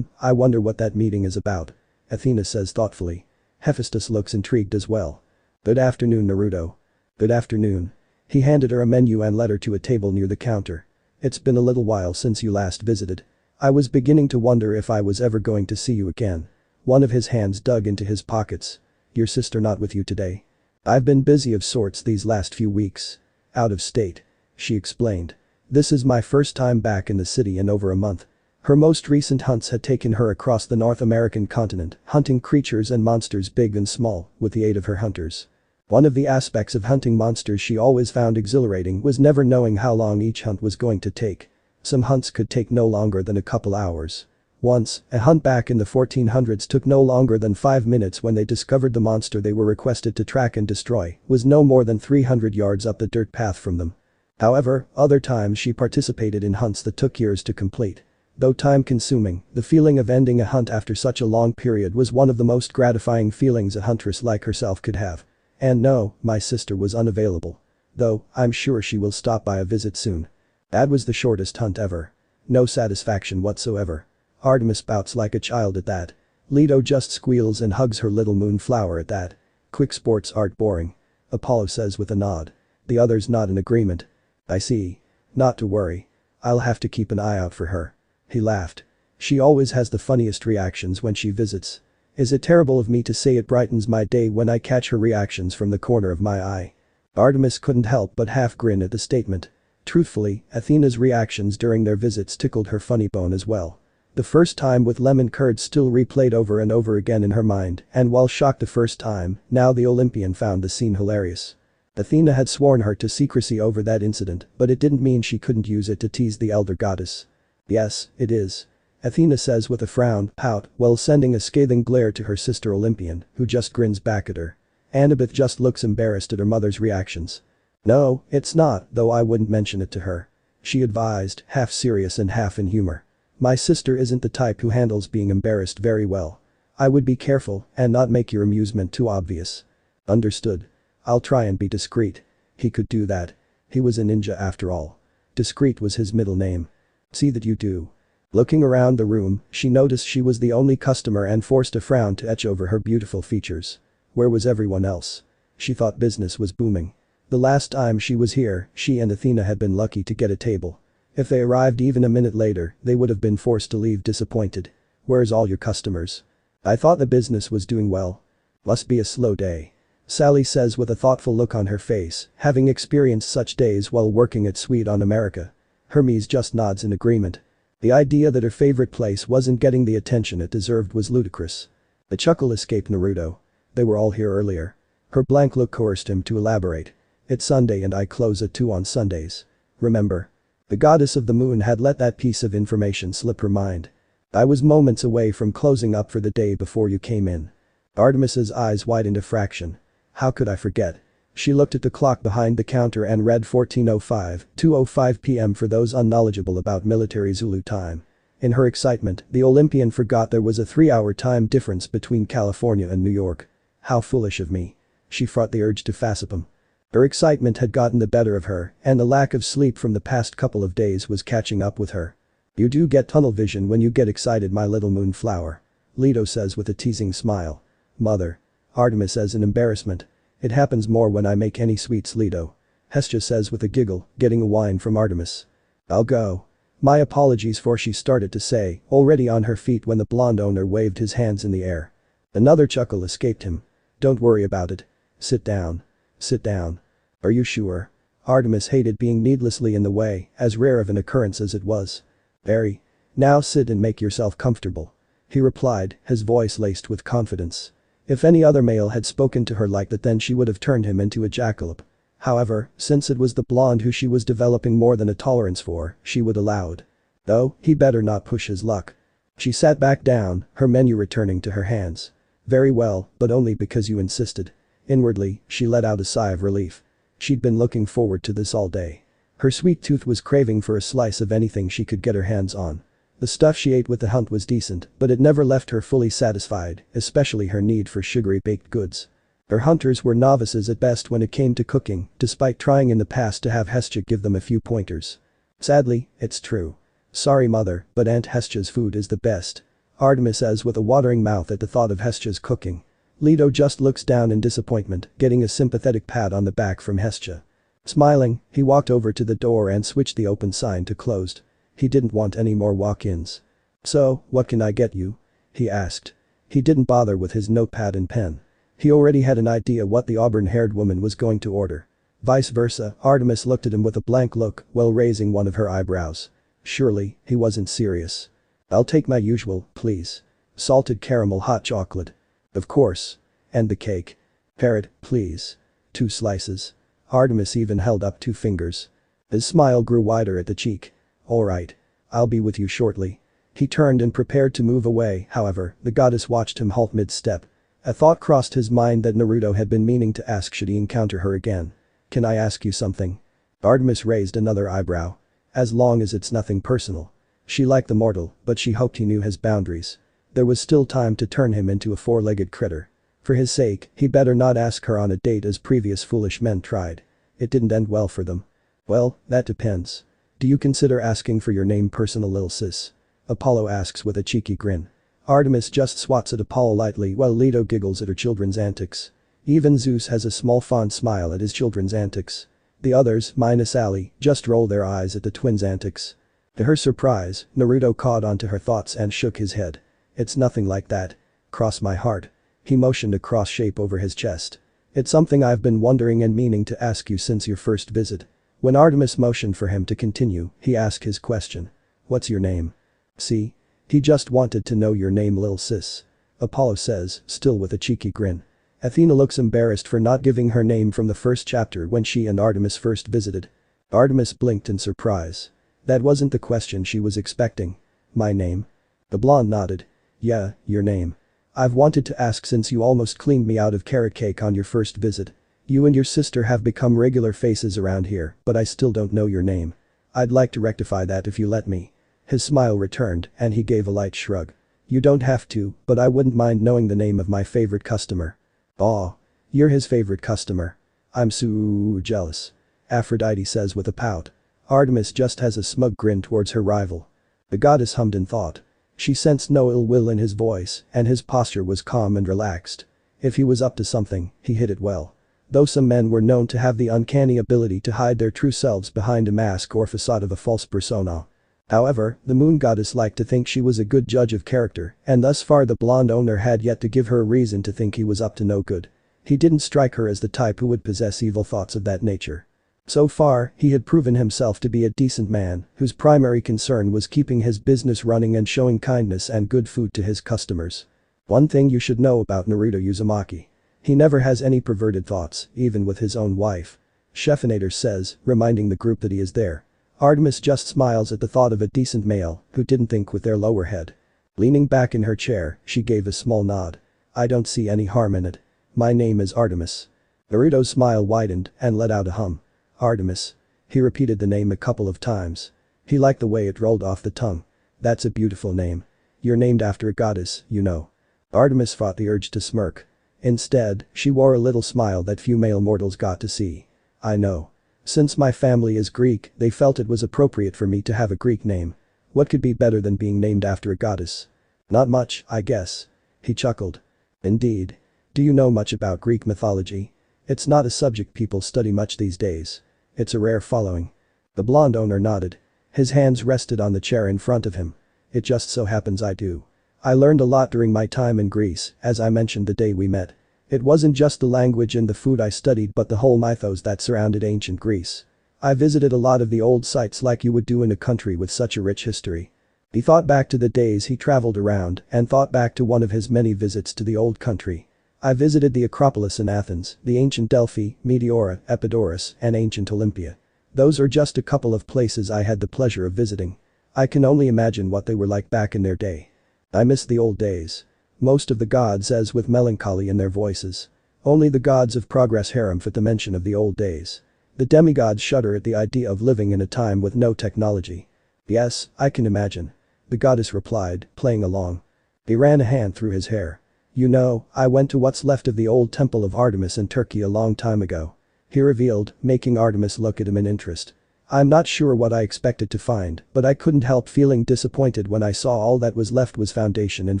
I wonder what that meeting is about," Athena says thoughtfully. Hephaestus looks intrigued as well. "Good afternoon, Naruto." "Good afternoon." He handed her a menu and led her to a table near the counter. "It's been a little while since you last visited. I was beginning to wonder if I was ever going to see you again." One of his hands dug into his pockets. "Your sister not with you today?" "I've been busy of sorts these last few weeks. Out of state," she explained. "This is my first time back in the city in over a month." Her most recent hunts had taken her across the North American continent, hunting creatures and monsters big and small, with the aid of her hunters. One of the aspects of hunting monsters she always found exhilarating was never knowing how long each hunt was going to take. Some hunts could take no longer than a couple hours. Once, a hunt back in the 1400s took no longer than 5 minutes when they discovered the monster they were requested to track and destroy was no more than 300 yards up the dirt path from them. However, other times she participated in hunts that took years to complete. Though time-consuming, the feeling of ending a hunt after such a long period was one of the most gratifying feelings a huntress like herself could have. And no, my sister was unavailable. Though, I'm sure she will stop by a visit soon. That was the shortest hunt ever. No satisfaction whatsoever. Artemis bouts like a child at that. Leto just squeals and hugs her little moonflower at that. Quick sports aren't boring. Apollo says with a nod. The others nod in agreement. I see. Not to worry. I'll have to keep an eye out for her. He laughed. She always has the funniest reactions when she visits. Is it terrible of me to say it brightens my day when I catch her reactions from the corner of my eye? Artemis couldn't help but half grin at the statement. Truthfully, Athena's reactions during their visits tickled her funny bone as well. The first time with lemon curd still replayed over and over again in her mind, and while shocked the first time, now the Olympian found the scene hilarious. Athena had sworn her to secrecy over that incident, but it didn't mean she couldn't use it to tease the elder goddess. Yes, it is. Athena says with a frown, pout, while sending a scathing glare to her sister Olympian, who just grins back at her. Annabeth just looks embarrassed at her mother's reactions. No, it's not, though I wouldn't mention it to her. She advised, half serious and half in humor. My sister isn't the type who handles being embarrassed very well. I would be careful and not make your amusement too obvious. Understood. I'll try and be discreet. He could do that. He was a ninja after all. Discreet was his middle name. See that you do. Looking around the room, she noticed she was the only customer and forced a frown to etch over her beautiful features. Where was everyone else? She thought business was booming. The last time she was here, she and Athena had been lucky to get a table. If they arrived even a minute later, they would have been forced to leave disappointed. Where's all your customers? I thought the business was doing well. Must be a slow day. Sally says with a thoughtful look on her face, having experienced such days while working at Sweet on America. Hermes just nods in agreement. The idea that her favorite place wasn't getting the attention it deserved was ludicrous. A chuckle escaped Naruto. They were all here earlier. Her blank look coerced him to elaborate. It's Sunday and I close at 2 on Sundays. Remember? The goddess of the moon had let that piece of information slip her mind. I was moments away from closing up for the day before you came in. Artemis's eyes widened a fraction. How could I forget? She looked at the clock behind the counter and read 14:05, 2:05 p.m. for those unknowledgeable about military Zulu time. In her excitement, the Olympian forgot there was a 3-hour time difference between California and New York. How foolish of me. She fought the urge to fassip him. Her excitement had gotten the better of her, and the lack of sleep from the past couple of days was catching up with her. You do get tunnel vision when you get excited, my little moonflower. Leto says with a teasing smile. Mother. Artemis says in embarrassment. It happens more when I make any sweets, Leto. Hestia says with a giggle, getting a whine from Artemis. I'll go. My apologies, for she started to say, already on her feet when the blonde owner waved his hands in the air. Another chuckle escaped him. Don't worry about it. Sit down. Sit down. Are you sure? Artemis hated being needlessly in the way, as rare of an occurrence as it was. Very. Now sit and make yourself comfortable. He replied, his voice laced with confidence. If any other male had spoken to her like that, then she would have turned him into a jackalope. However, since it was the blonde who she was developing more than a tolerance for, she would allow it. Though, he better not push his luck. She sat back down, her menu returning to her hands. Very well, but only because you insisted. Inwardly, she let out a sigh of relief. She'd been looking forward to this all day. Her sweet tooth was craving for a slice of anything she could get her hands on. The stuff she ate with the hunt was decent, but it never left her fully satisfied, especially her need for sugary baked goods. Her hunters were novices at best when it came to cooking, despite trying in the past to have Hestia give them a few pointers. Sadly, it's true. Sorry mother, but Aunt Hestia's food is the best. Artemis says with a watering mouth at the thought of Hestia's cooking. Leto just looks down in disappointment, getting a sympathetic pat on the back from Hestia. Smiling, he walked over to the door and switched the open sign to closed. He didn't want any more walk-ins. So, what can I get you? He asked. He didn't bother with his notepad and pen. He already had an idea what the auburn-haired woman was going to order. Vice versa, Artemis looked at him with a blank look while raising one of her eyebrows. Surely, he wasn't serious. I'll take my usual, please. Salted caramel hot chocolate. Of course. And the cake. Parrot, please. 2 slices. Artemis even held up 2 fingers. His smile grew wider at the cheek. Alright. I'll be with you shortly. He turned and prepared to move away, however, the goddess watched him halt mid-step. A thought crossed his mind that Naruto had been meaning to ask should he encounter her again. Can I ask you something? Artemis raised another eyebrow. As long as it's nothing personal. She liked the mortal, but she hoped he knew his boundaries. There was still time to turn him into a 4-legged critter. For his sake, he better not ask her on a date as previous foolish men tried. It didn't end well for them. Well, that depends. Do you consider asking for your name personal, lil sis? Apollo asks with a cheeky grin. Artemis just swats at Apollo lightly while Leto giggles at her children's antics. Even Zeus has a small fond smile at his children's antics. The others, minus Ali, just roll their eyes at the twins' antics. To her surprise, Naruto caught onto her thoughts and shook his head. It's nothing like that. Cross my heart. He motioned a cross shape over his chest. It's something I've been wondering and meaning to ask you since your first visit. When Artemis motioned for him to continue, he asked his question. What's your name? See? He just wanted to know your name, lil sis. Apollo says, still with a cheeky grin. Athena looks embarrassed for not giving her name from the first chapter when she and Artemis first visited. Artemis blinked in surprise. That wasn't the question she was expecting. My name? The blonde nodded. Yeah, your name. I've wanted to ask since you almost cleaned me out of carrot cake on your first visit. You and your sister have become regular faces around here, but I still don't know your name. I'd like to rectify that if you let me. His smile returned and he gave a light shrug. You don't have to, but I wouldn't mind knowing the name of my favorite customer. Aw. You're his favorite customer. I'm so jealous. Aphrodite says with a pout. Artemis just has a smug grin towards her rival. The goddess hummed in thought. She sensed no ill will in his voice, and his posture was calm and relaxed. If he was up to something, he hid it well. Though some men were known to have the uncanny ability to hide their true selves behind a mask or facade of a false persona. However, the moon goddess liked to think she was a good judge of character, and thus far the blonde owner had yet to give her a reason to think he was up to no good. He didn't strike her as the type who would possess evil thoughts of that nature. So far, he had proven himself to be a decent man, whose primary concern was keeping his business running and showing kindness and good food to his customers. One thing you should know about Naruto Uzumaki. He never has any perverted thoughts, even with his own wife. Scheffinator says, reminding the group that he is there. Artemis just smiles at the thought of a decent male who didn't think with their lower head. Leaning back in her chair, she gave a small nod. I don't see any harm in it. My name is Artemis. Naruto's smile widened and let out a hum. Artemis. He repeated the name a couple of times. He liked the way it rolled off the tongue. That's a beautiful name. You're named after a goddess, you know. Artemis fought the urge to smirk. Instead, she wore a little smile that few male mortals got to see. I know. Since my family is Greek, they felt it was appropriate for me to have a Greek name. What could be better than being named after a goddess? Not much, I guess. He chuckled. Indeed. Do you know much about Greek mythology? It's not a subject people study much these days. It's a rare following. The blonde owner nodded. His hands rested on the chair in front of him. It just so happens I do. I learned a lot during my time in Greece, as I mentioned the day we met. It wasn't just the language and the food I studied but the whole mythos that surrounded ancient Greece. I visited a lot of the old sites like you would do in a country with such a rich history. He thought back to the days he traveled around and thought back to one of his many visits to the old country. I visited the Acropolis in Athens, the ancient Delphi, Meteora, Epidaurus, and ancient Olympia. Those are just a couple of places I had the pleasure of visiting. I can only imagine what they were like back in their day. I miss the old days. Most of the gods says with melancholy in their voices. Only the gods of progress harem fit the mention of the old days. The demigods shudder at the idea of living in a time with no technology. Yes, I can imagine. The goddess replied, playing along. He ran a hand through his hair. You know, I went to what's left of the old temple of Artemis in Turkey a long time ago. He revealed, making Artemis look at him in interest. I'm not sure what I expected to find, but I couldn't help feeling disappointed when I saw all that was left was foundation and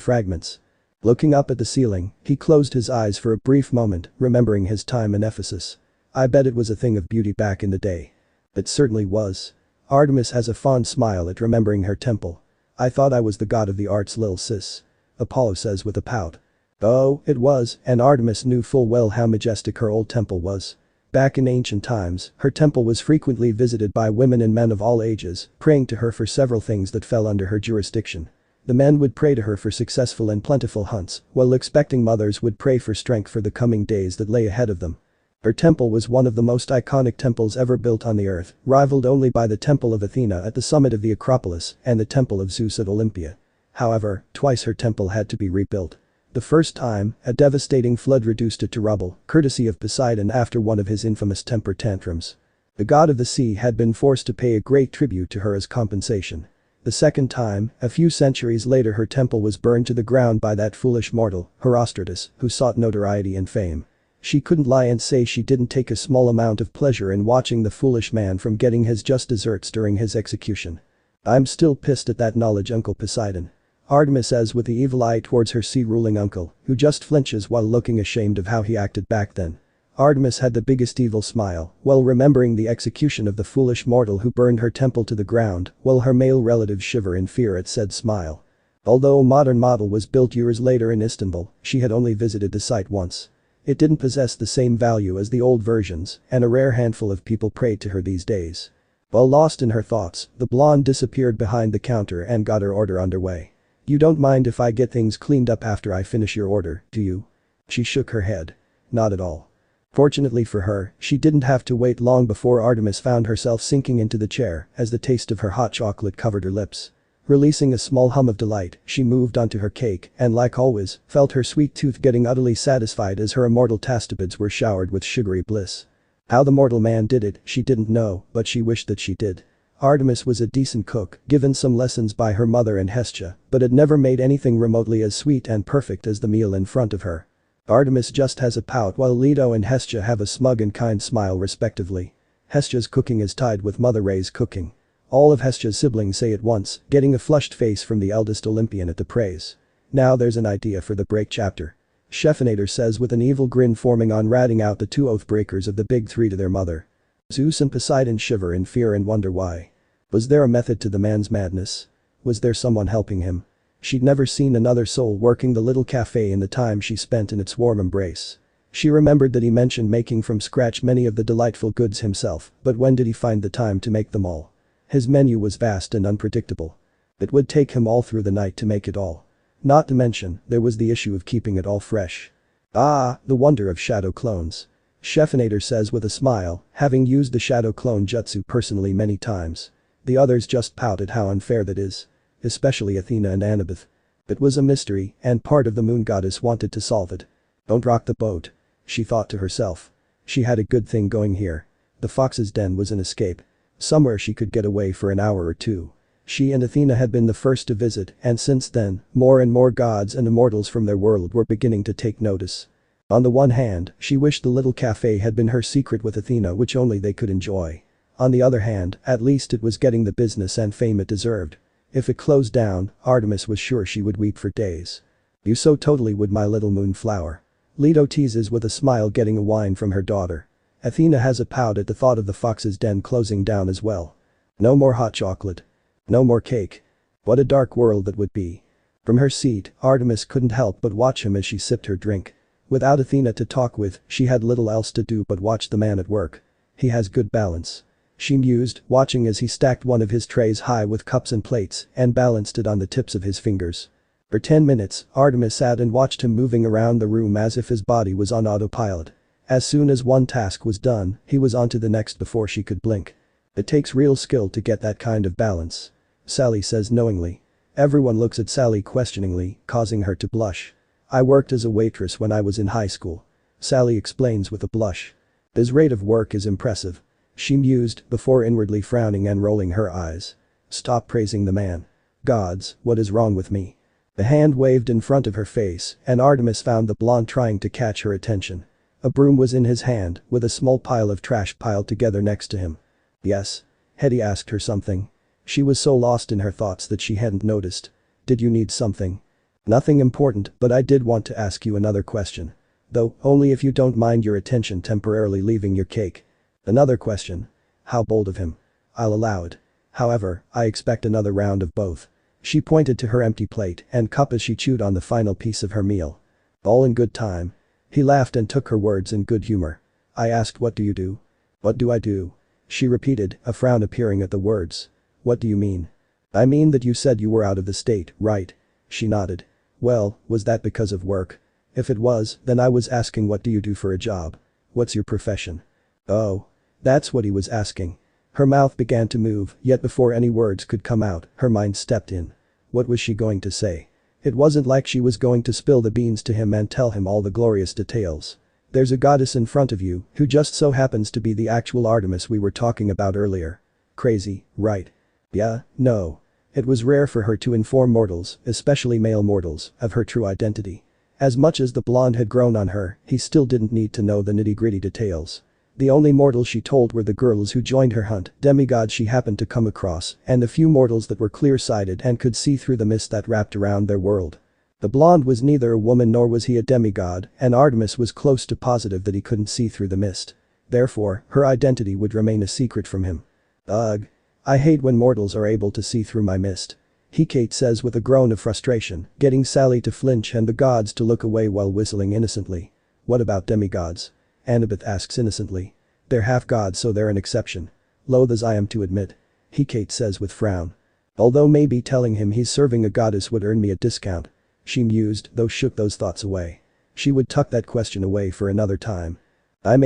fragments. Looking up at the ceiling, he closed his eyes for a brief moment, remembering his time in Ephesus. I bet it was a thing of beauty back in the day. It certainly was. Artemis has a fond smile at remembering her temple. I thought I was the god of the arts, lil sis. Apollo says with a pout. Oh, it was, and Artemis knew full well how majestic her old temple was. Back in ancient times, her temple was frequently visited by women and men of all ages, praying to her for several things that fell under her jurisdiction. The men would pray to her for successful and plentiful hunts, while expecting mothers would pray for strength for the coming days that lay ahead of them. Her temple was one of the most iconic temples ever built on the earth, rivaled only by the Temple of Athena at the summit of the Acropolis and the Temple of Zeus at Olympia. However, twice her temple had to be rebuilt. The first time, a devastating flood reduced it to rubble, courtesy of Poseidon after one of his infamous temper tantrums. The god of the sea had been forced to pay a great tribute to her as compensation. The second time, a few centuries later, her temple was burned to the ground by that foolish mortal, Herostratus, who sought notoriety and fame. She couldn't lie and say she didn't take a small amount of pleasure in watching the foolish man from getting his just desserts during his execution. "I'm still pissed at that knowledge, Uncle Poseidon," Artemis says with the evil eye towards her sea-ruling uncle, who just flinches while looking ashamed of how he acted back then. Artemis had the biggest evil smile while remembering the execution of the foolish mortal who burned her temple to the ground, while her male relatives shiver in fear at said smile. Although a modern model was built years later in Istanbul, she had only visited the site once. It didn't possess the same value as the old versions, and a rare handful of people prayed to her these days. While lost in her thoughts, the blonde disappeared behind the counter and got her order underway. "You don't mind if I get things cleaned up after I finish your order, do you?" She shook her head. "Not at all." Fortunately for her, she didn't have to wait long before Artemis found herself sinking into the chair as the taste of her hot chocolate covered her lips. Releasing a small hum of delight, she moved onto her cake and, like always, felt her sweet tooth getting utterly satisfied as her immortal tastipods were showered with sugary bliss. How the mortal man did it, she didn't know, but she wished that she did. Artemis was a decent cook, given some lessons by her mother and Hestia, but had never made anything remotely as sweet and perfect as the meal in front of her. Artemis just has a pout while Leto and Hestia have a smug and kind smile respectively. Hestia's cooking is tied with Mother Ray's cooking. All of Hestia's siblings say at once, getting a flushed face from the eldest Olympian at the praise. "Now there's an idea for the break chapter," Scheffinator says with an evil grin forming on ratting out the two oath breakers of the big three to their mother. Zeus and Poseidon shiver in fear and wonder why. Was there a method to the man's madness? Was there someone helping him? She'd never seen another soul working the little cafe in the time she spent in its warm embrace. She remembered that he mentioned making from scratch many of the delightful goods himself, but when did he find the time to make them all? His menu was vast and unpredictable. It would take him all through the night to make it all. Not to mention, there was the issue of keeping it all fresh. "Ah, the wonder of shadow clones," Scheffinator says with a smile, having used the shadow clone jutsu personally many times. The others just pout at how unfair that is. Especially Athena and Annabeth. It was a mystery, and part of the moon goddess wanted to solve it. "Don't rock the boat," she thought to herself. She had a good thing going here. The fox's den was an escape. Somewhere she could get away for an hour or two. She and Athena had been the first to visit, and since then, more and more gods and immortals from their world were beginning to take notice. On the one hand, she wished the little cafe had been her secret with Athena which only they could enjoy. On the other hand, at least it was getting the business and fame it deserved. If it closed down, Artemis was sure she would weep for days. "You so totally would, my little moonflower," Leto teases with a smile, getting a whine from her daughter. Athena has a pout at the thought of the fox's den closing down as well. No more hot chocolate. No more cake. What a dark world that would be. From her seat, Artemis couldn't help but watch him as she sipped her drink. Without Athena to talk with, she had little else to do but watch the man at work. He has good balance. She mused, watching as he stacked one of his trays high with cups and plates and balanced it on the tips of his fingers. For 10 minutes, Artemis sat and watched him moving around the room as if his body was on autopilot. As soon as one task was done, he was on to the next before she could blink. It takes real skill to get that kind of balance, Sally says knowingly. Everyone looks at Sally questioningly, causing her to blush. "I worked as a waitress when I was in high school," Sally explains with a blush. "His rate of work is impressive," she mused before inwardly frowning and rolling her eyes. "Stop praising the man. Gods, what is wrong with me?" A hand waved in front of her face and Artemis found the blonde trying to catch her attention. A broom was in his hand, with a small pile of trash piled together next to him. "Yes?" Hetty asked her something. She was so lost in her thoughts that she hadn't noticed. "Did you need something?" "Nothing important, but I did want to ask you another question. Though, only if you don't mind your attention temporarily leaving your cake." "Another question? How bold of him. I'll allow it. However, I expect another round of both." She pointed to her empty plate and cup as she chewed on the final piece of her meal. "All in good time." He laughed and took her words in good humor. "I asked what do you do?" "What do I do?" She repeated, a frown appearing at the words. "What do you mean?" "I mean that you said you were out of the state, right?" She nodded. "Well, was that because of work?" "If it was, then I was asking what do you do for a job?" What's your profession? Oh. That's what he was asking. Her mouth began to move, yet before any words could come out, her mind stepped in. What was she going to say? It wasn't like she was going to spill the beans to him and tell him all the glorious details. There's a goddess in front of you who just so happens to be the actual Artemis we were talking about earlier. Crazy, right? Yeah, no. It was rare for her to inform mortals, especially male mortals, of her true identity. As much as the blonde had grown on her, he still didn't need to know the nitty-gritty details. The only mortals she told were the girls who joined her hunt, demigods she happened to come across, and the few mortals that were clear-sighted and could see through the mist that wrapped around their world. The blonde was neither a woman nor was he a demigod, and Artemis was close to positive that he couldn't see through the mist. Therefore, her identity would remain a secret from him. Ugh. I hate when mortals are able to see through my mist. Hecate says with a groan of frustration, getting Sally to flinch and the gods to look away while whistling innocently. What about demigods? Annabeth asks innocently. They're half-gods so they're an exception. Loath as I am to admit. Hecate says with frown. Although maybe telling him he's serving a goddess would earn me a discount. She mused, though shook those thoughts away. She would tuck that question away for another time.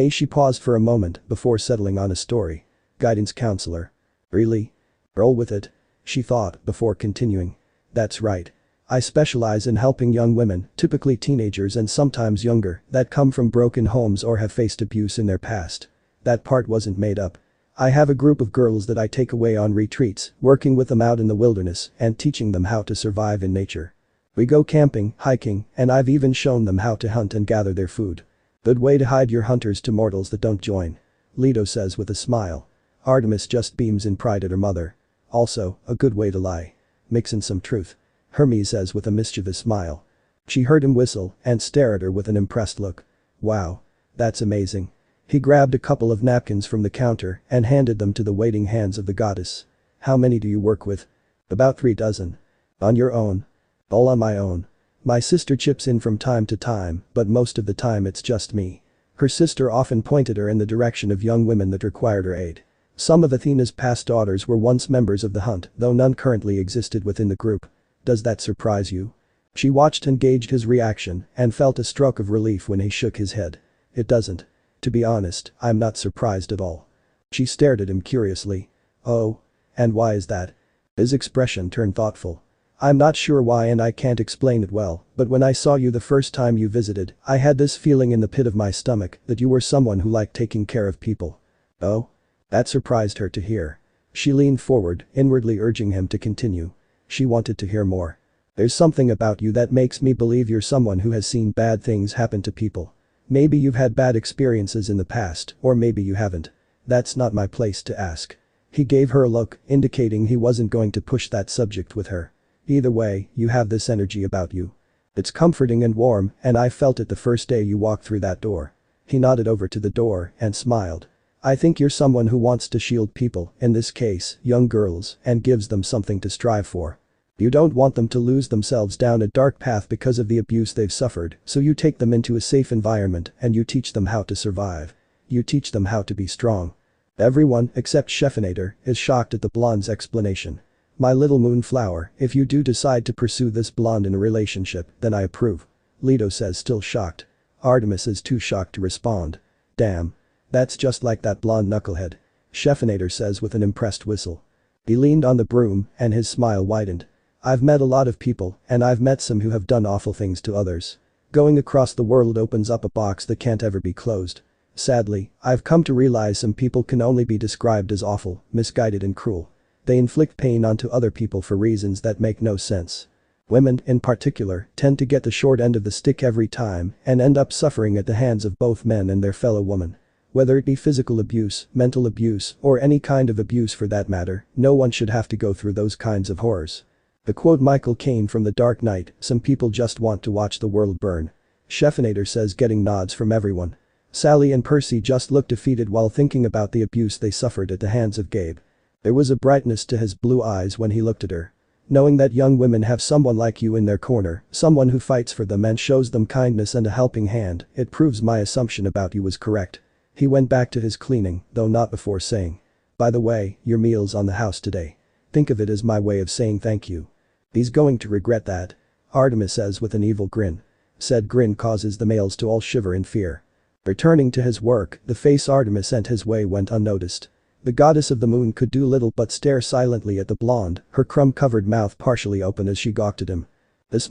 She paused for a moment before settling on a story. Guidance counselor. Really? Roll with it. She thought before continuing. That's right. I specialize in helping young women, typically teenagers and sometimes younger, that come from broken homes or have faced abuse in their past. That part wasn't made up. I have a group of girls that I take away on retreats, working with them out in the wilderness and teaching them how to survive in nature. We go camping, hiking, and I've even shown them how to hunt and gather their food. Good way to hide your hunters to mortals that don't join. Leto says with a smile. Artemis just beams in pride at her mother. Also, a good way to lie. Mix in some truth. Hermes says with a mischievous smile. She heard him whistle and stare at her with an impressed look. Wow. That's amazing. He grabbed a couple of napkins from the counter and handed them to the waiting hands of the goddess. How many do you work with? About 3 dozen. On your own? All on my own. My sister chips in from time to time, but most of the time it's just me. Her sister often pointed her in the direction of young women that required her aid. Some of Athena's past daughters were once members of the hunt, though none currently existed within the group. Does that surprise you? She watched and gauged his reaction and felt a stroke of relief when he shook his head. It doesn't. To be honest, I'm not surprised at all. She stared at him curiously. Oh? And why is that? His expression turned thoughtful. I'm not sure why and I can't explain it well, but when I saw you the first time you visited, I had this feeling in the pit of my stomach that you were someone who liked taking care of people. Oh? That surprised her to hear. She leaned forward, inwardly urging him to continue. She wanted to hear more. There's something about you that makes me believe you're someone who has seen bad things happen to people. Maybe you've had bad experiences in the past, or maybe you haven't. That's not my place to ask. He gave her a look, indicating he wasn't going to push that subject with her. Either way, you have this energy about you. It's comforting and warm, and I felt it the first day you walked through that door. He nodded over to the door and smiled. I think you're someone who wants to shield people, in this case, young girls, and gives them something to strive for. You don't want them to lose themselves down a dark path because of the abuse they've suffered, so you take them into a safe environment and you teach them how to survive. You teach them how to be strong. Everyone, except Scheffinator, is shocked at the blonde's explanation. My little moonflower, if you do decide to pursue this blonde in a relationship, then I approve. Leto says still shocked. Artemis is too shocked to respond. Damn. That's just like that blonde knucklehead. Scheffinator says with an impressed whistle. He leaned on the broom and his smile widened. I've met a lot of people and I've met some who have done awful things to others. Going across the world opens up a box that can't ever be closed. Sadly, I've come to realize some people can only be described as awful, misguided and cruel. They inflict pain onto other people for reasons that make no sense. Women, in particular, tend to get the short end of the stick every time and end up suffering at the hands of both men and their fellow women. Whether it be physical abuse, mental abuse, or any kind of abuse for that matter, no one should have to go through those kinds of horrors. The quote Michael Caine from The Dark Knight, some people just want to watch the world burn. Scheffinator says getting nods from everyone. Sally and Percy just looked defeated while thinking about the abuse they suffered at the hands of Gabe. There was a brightness to his blue eyes when he looked at her. Knowing that young women have someone like you in their corner, someone who fights for them and shows them kindness and a helping hand, it proves my assumption about you was correct. He went back to his cleaning, though not before saying. By the way, your meal's on the house today. Think of it as my way of saying thank you. He's going to regret that. Artemis says with an evil grin. Said grin causes the males to all shiver in fear. Returning to his work, the face Artemis sent his way went unnoticed. The goddess of the moon could do little but stare silently at the blonde, her crumb-covered mouth partially open as she gawked at him. This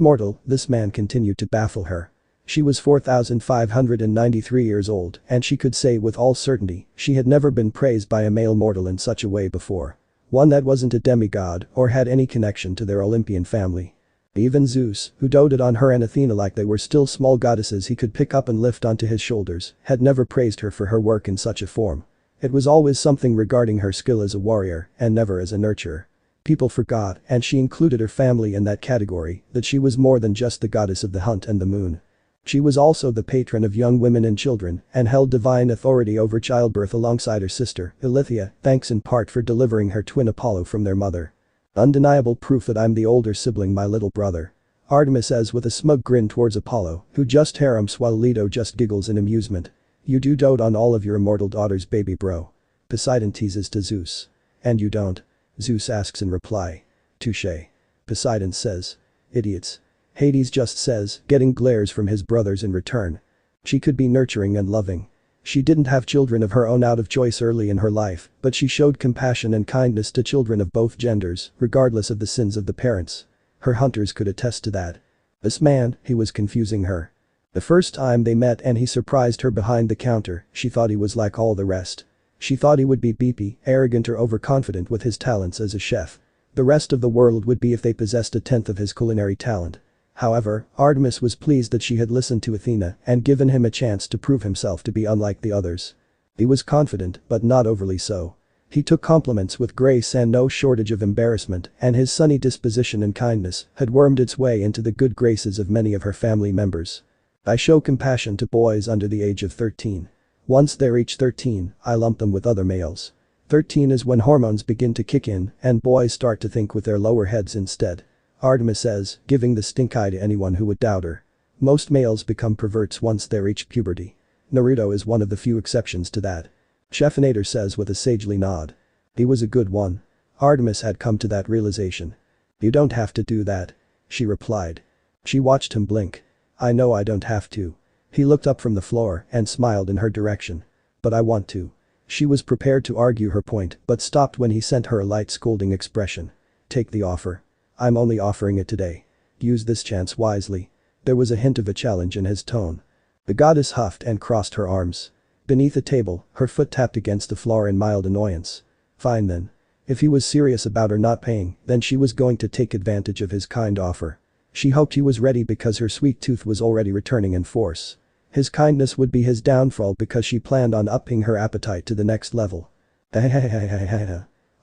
man continued to baffle her. She was 4,593 years old, and she could say with all certainty she had never been praised by a male mortal in such a way before. One that wasn't a demigod or had any connection to their Olympian family. Even Zeus, who doted on her and Athena like they were still small goddesses he could pick up and lift onto his shoulders, had never praised her for her work in such a form. It was always something regarding her skill as a warrior, and never as a nurturer. People forgot, and she included her family in that category, that she was more than just the goddess of the hunt and the moon. She was also the patron of young women and children, and held divine authority over childbirth alongside her sister, Ilithyia, thanks in part for delivering her twin Apollo from their mother. Undeniable proof that I'm the older sibling, my little brother. Artemis says with a smug grin towards Apollo, who just harems while Leto just giggles in amusement. You do dote on all of your immortal daughters, baby bro. Poseidon teases to Zeus. And you don't? Zeus asks in reply. Touché. Poseidon says. Idiots. Hades just says, getting glares from his brothers in return. She could be nurturing and loving. She didn't have children of her own out of choice early in her life, but she showed compassion and kindness to children of both genders, regardless of the sins of the parents. Her hunters could attest to that. This man, he was confusing her. The first time they met and he surprised her behind the counter, she thought he was like all the rest. She thought he would be beepy, arrogant or overconfident with his talents as a chef. The rest of the world would be if they possessed a tenth of his culinary talent. However, Artemis was pleased that she had listened to Athena and given him a chance to prove himself to be unlike the others. He was confident, but not overly so. He took compliments with grace and no shortage of embarrassment, and his sunny disposition and kindness had wormed its way into the good graces of many of her family members. I show compassion to boys under the age of 13. Once they reach 13, I lump them with other males. 13 is when hormones begin to kick in and boys start to think with their lower heads instead. Artemis says, giving the stink eye to anyone who would doubt her. Most males become perverts once they reach puberty. Naruto is one of the few exceptions to that. Scheffinator says with a sagely nod. He was a good one. Artemis had come to that realization. You don't have to do that. She replied. She watched him blink. I know I don't have to. He looked up from the floor and smiled in her direction. But I want to. She was prepared to argue her point but stopped when he sent her a light scolding expression. Take the offer. I'm only offering it today. Use this chance wisely. There was a hint of a challenge in his tone. The goddess huffed and crossed her arms. Beneath a table, her foot tapped against the floor in mild annoyance. Fine then. If he was serious about her not paying, then she was going to take advantage of his kind offer. She hoped he was ready because her sweet tooth was already returning in force. His kindness would be his downfall because she planned on upping her appetite to the next level.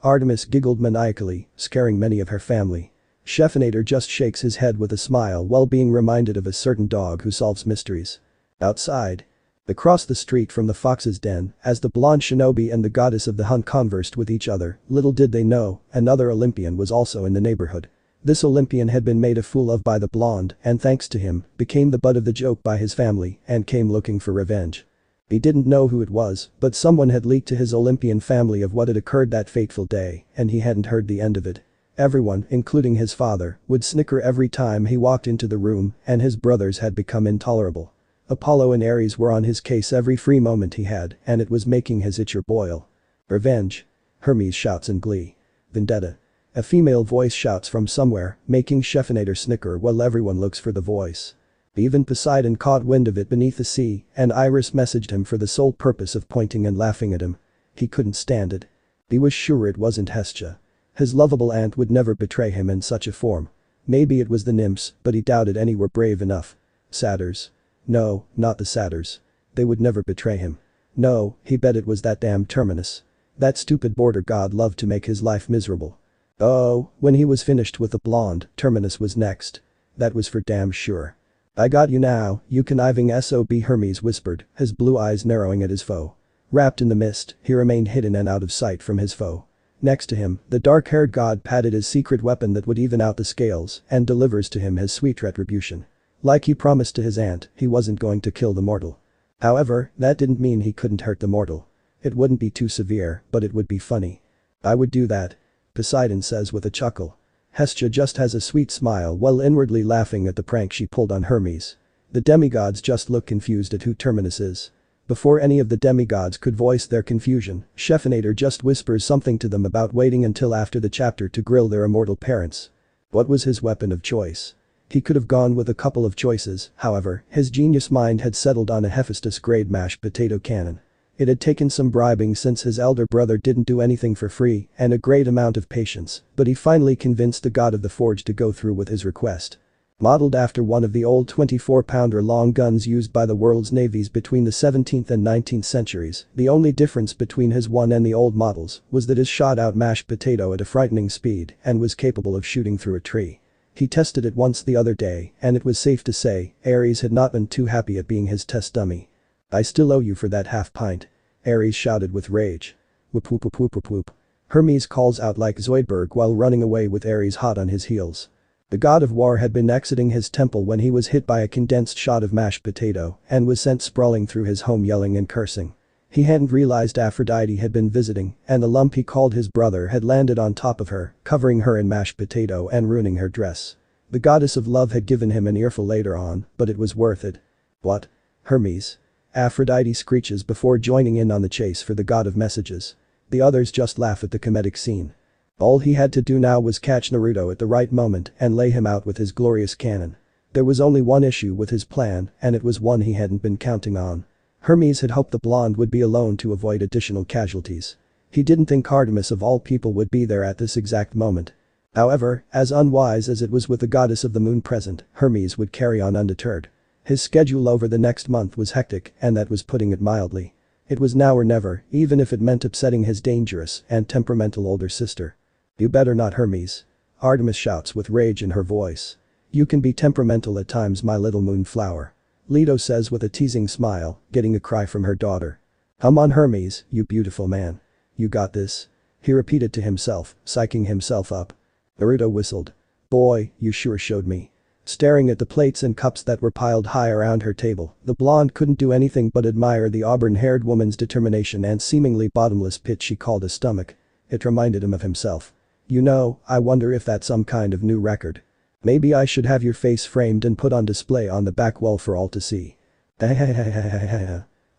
Artemis giggled maniacally, scaring many of her family. Scheffinator just shakes his head with a smile while being reminded of a certain dog who solves mysteries. Outside. Across the street from the fox's den, as the blonde shinobi and the goddess of the hunt conversed with each other, little did they know, another Olympian was also in the neighborhood. This Olympian had been made a fool of by the blonde and thanks to him, became the butt of the joke by his family and came looking for revenge. He didn't know who it was, but someone had leaked to his Olympian family of what had occurred that fateful day, and he hadn't heard the end of it. Everyone, including his father, would snicker every time he walked into the room, and his brothers had become intolerable. Apollo and Ares were on his case every free moment he had, and it was making his itcher boil. Revenge. Hermes shouts in glee. Vendetta. A female voice shouts from somewhere, making Scheffinator snicker while everyone looks for the voice. Even Poseidon caught wind of it beneath the sea, and Iris messaged him for the sole purpose of pointing and laughing at him. He couldn't stand it. He was sure it wasn't Hestia. His lovable aunt would never betray him in such a form. Maybe it was the nymphs, but he doubted any were brave enough. Satyrs. No, not the satyrs. They would never betray him. No, he bet it was that damn Terminus. That stupid border god loved to make his life miserable. Oh, when he was finished with the blonde, Terminus was next. That was for damn sure. I got you now, you conniving SOB, Hermes whispered, his blue eyes narrowing at his foe. Wrapped in the mist, he remained hidden and out of sight from his foe. Next to him, the dark-haired god patted his secret weapon that would even out the scales and delivers to him his sweet retribution. Like he promised to his aunt, he wasn't going to kill the mortal. However, that didn't mean he couldn't hurt the mortal. It wouldn't be too severe, but it would be funny. I would do that. Poseidon says with a chuckle. Hestia just has a sweet smile while inwardly laughing at the prank she pulled on Hermes. The demigods just look confused at who Terminus is. Before any of the demigods could voice their confusion, Scheffinator just whispers something to them about waiting until after the chapter to grill their immortal parents. What was his weapon of choice? He could have gone with a couple of choices, however, his genius mind had settled on a Hephaestus-grade mashed potato cannon. It had taken some bribing since his elder brother didn't do anything for free and a great amount of patience, but he finally convinced the god of the forge to go through with his request. Modeled after one of the old 24-pounder long guns used by the world's navies between the 17th and 19th centuries, the only difference between his one and the old models was that his shot out mashed potato at a frightening speed and was capable of shooting through a tree. He tested it once the other day, and it was safe to say, Ares had not been too happy at being his test dummy. "I still owe you for that half pint," Ares shouted with rage. Whoop whoop whoop whoop whoop whoop. Hermes calls out like Zoidberg while running away with Ares hot on his heels. The god of war had been exiting his temple when he was hit by a condensed shot of mashed potato and was sent sprawling through his home yelling and cursing. He hadn't realized Aphrodite had been visiting, and the lump he called his brother had landed on top of her, covering her in mashed potato and ruining her dress. The goddess of love had given him an earful later on, but it was worth it. "What? Hermes?" Aphrodite screeches before joining in on the chase for the god of messages. The others just laugh at the comedic scene. All he had to do now was catch Naruto at the right moment and lay him out with his glorious cannon. There was only one issue with his plan, and it was one he hadn't been counting on. Hermes had hoped the blonde would be alone to avoid additional casualties. He didn't think Artemis of all people would be there at this exact moment. However, as unwise as it was with the goddess of the moon present, Hermes would carry on undeterred. His schedule over the next month was hectic, and that was putting it mildly. It was now or never, even if it meant upsetting his dangerous and temperamental older sister. "You better not, Hermes," Artemis shouts with rage in her voice. "You can be temperamental at times, my little moonflower," Leto says with a teasing smile, getting a cry from her daughter. "Come on, Hermes, you beautiful man. You got this," he repeated to himself, psyching himself up. Naruto whistled. "Boy, you sure showed me." Staring at the plates and cups that were piled high around her table, the blonde couldn't do anything but admire the auburn-haired woman's determination and seemingly bottomless pit she called a stomach. It reminded him of himself. "You know, I wonder if that's some kind of new record. Maybe I should have your face framed and put on display on the back wall for all to see."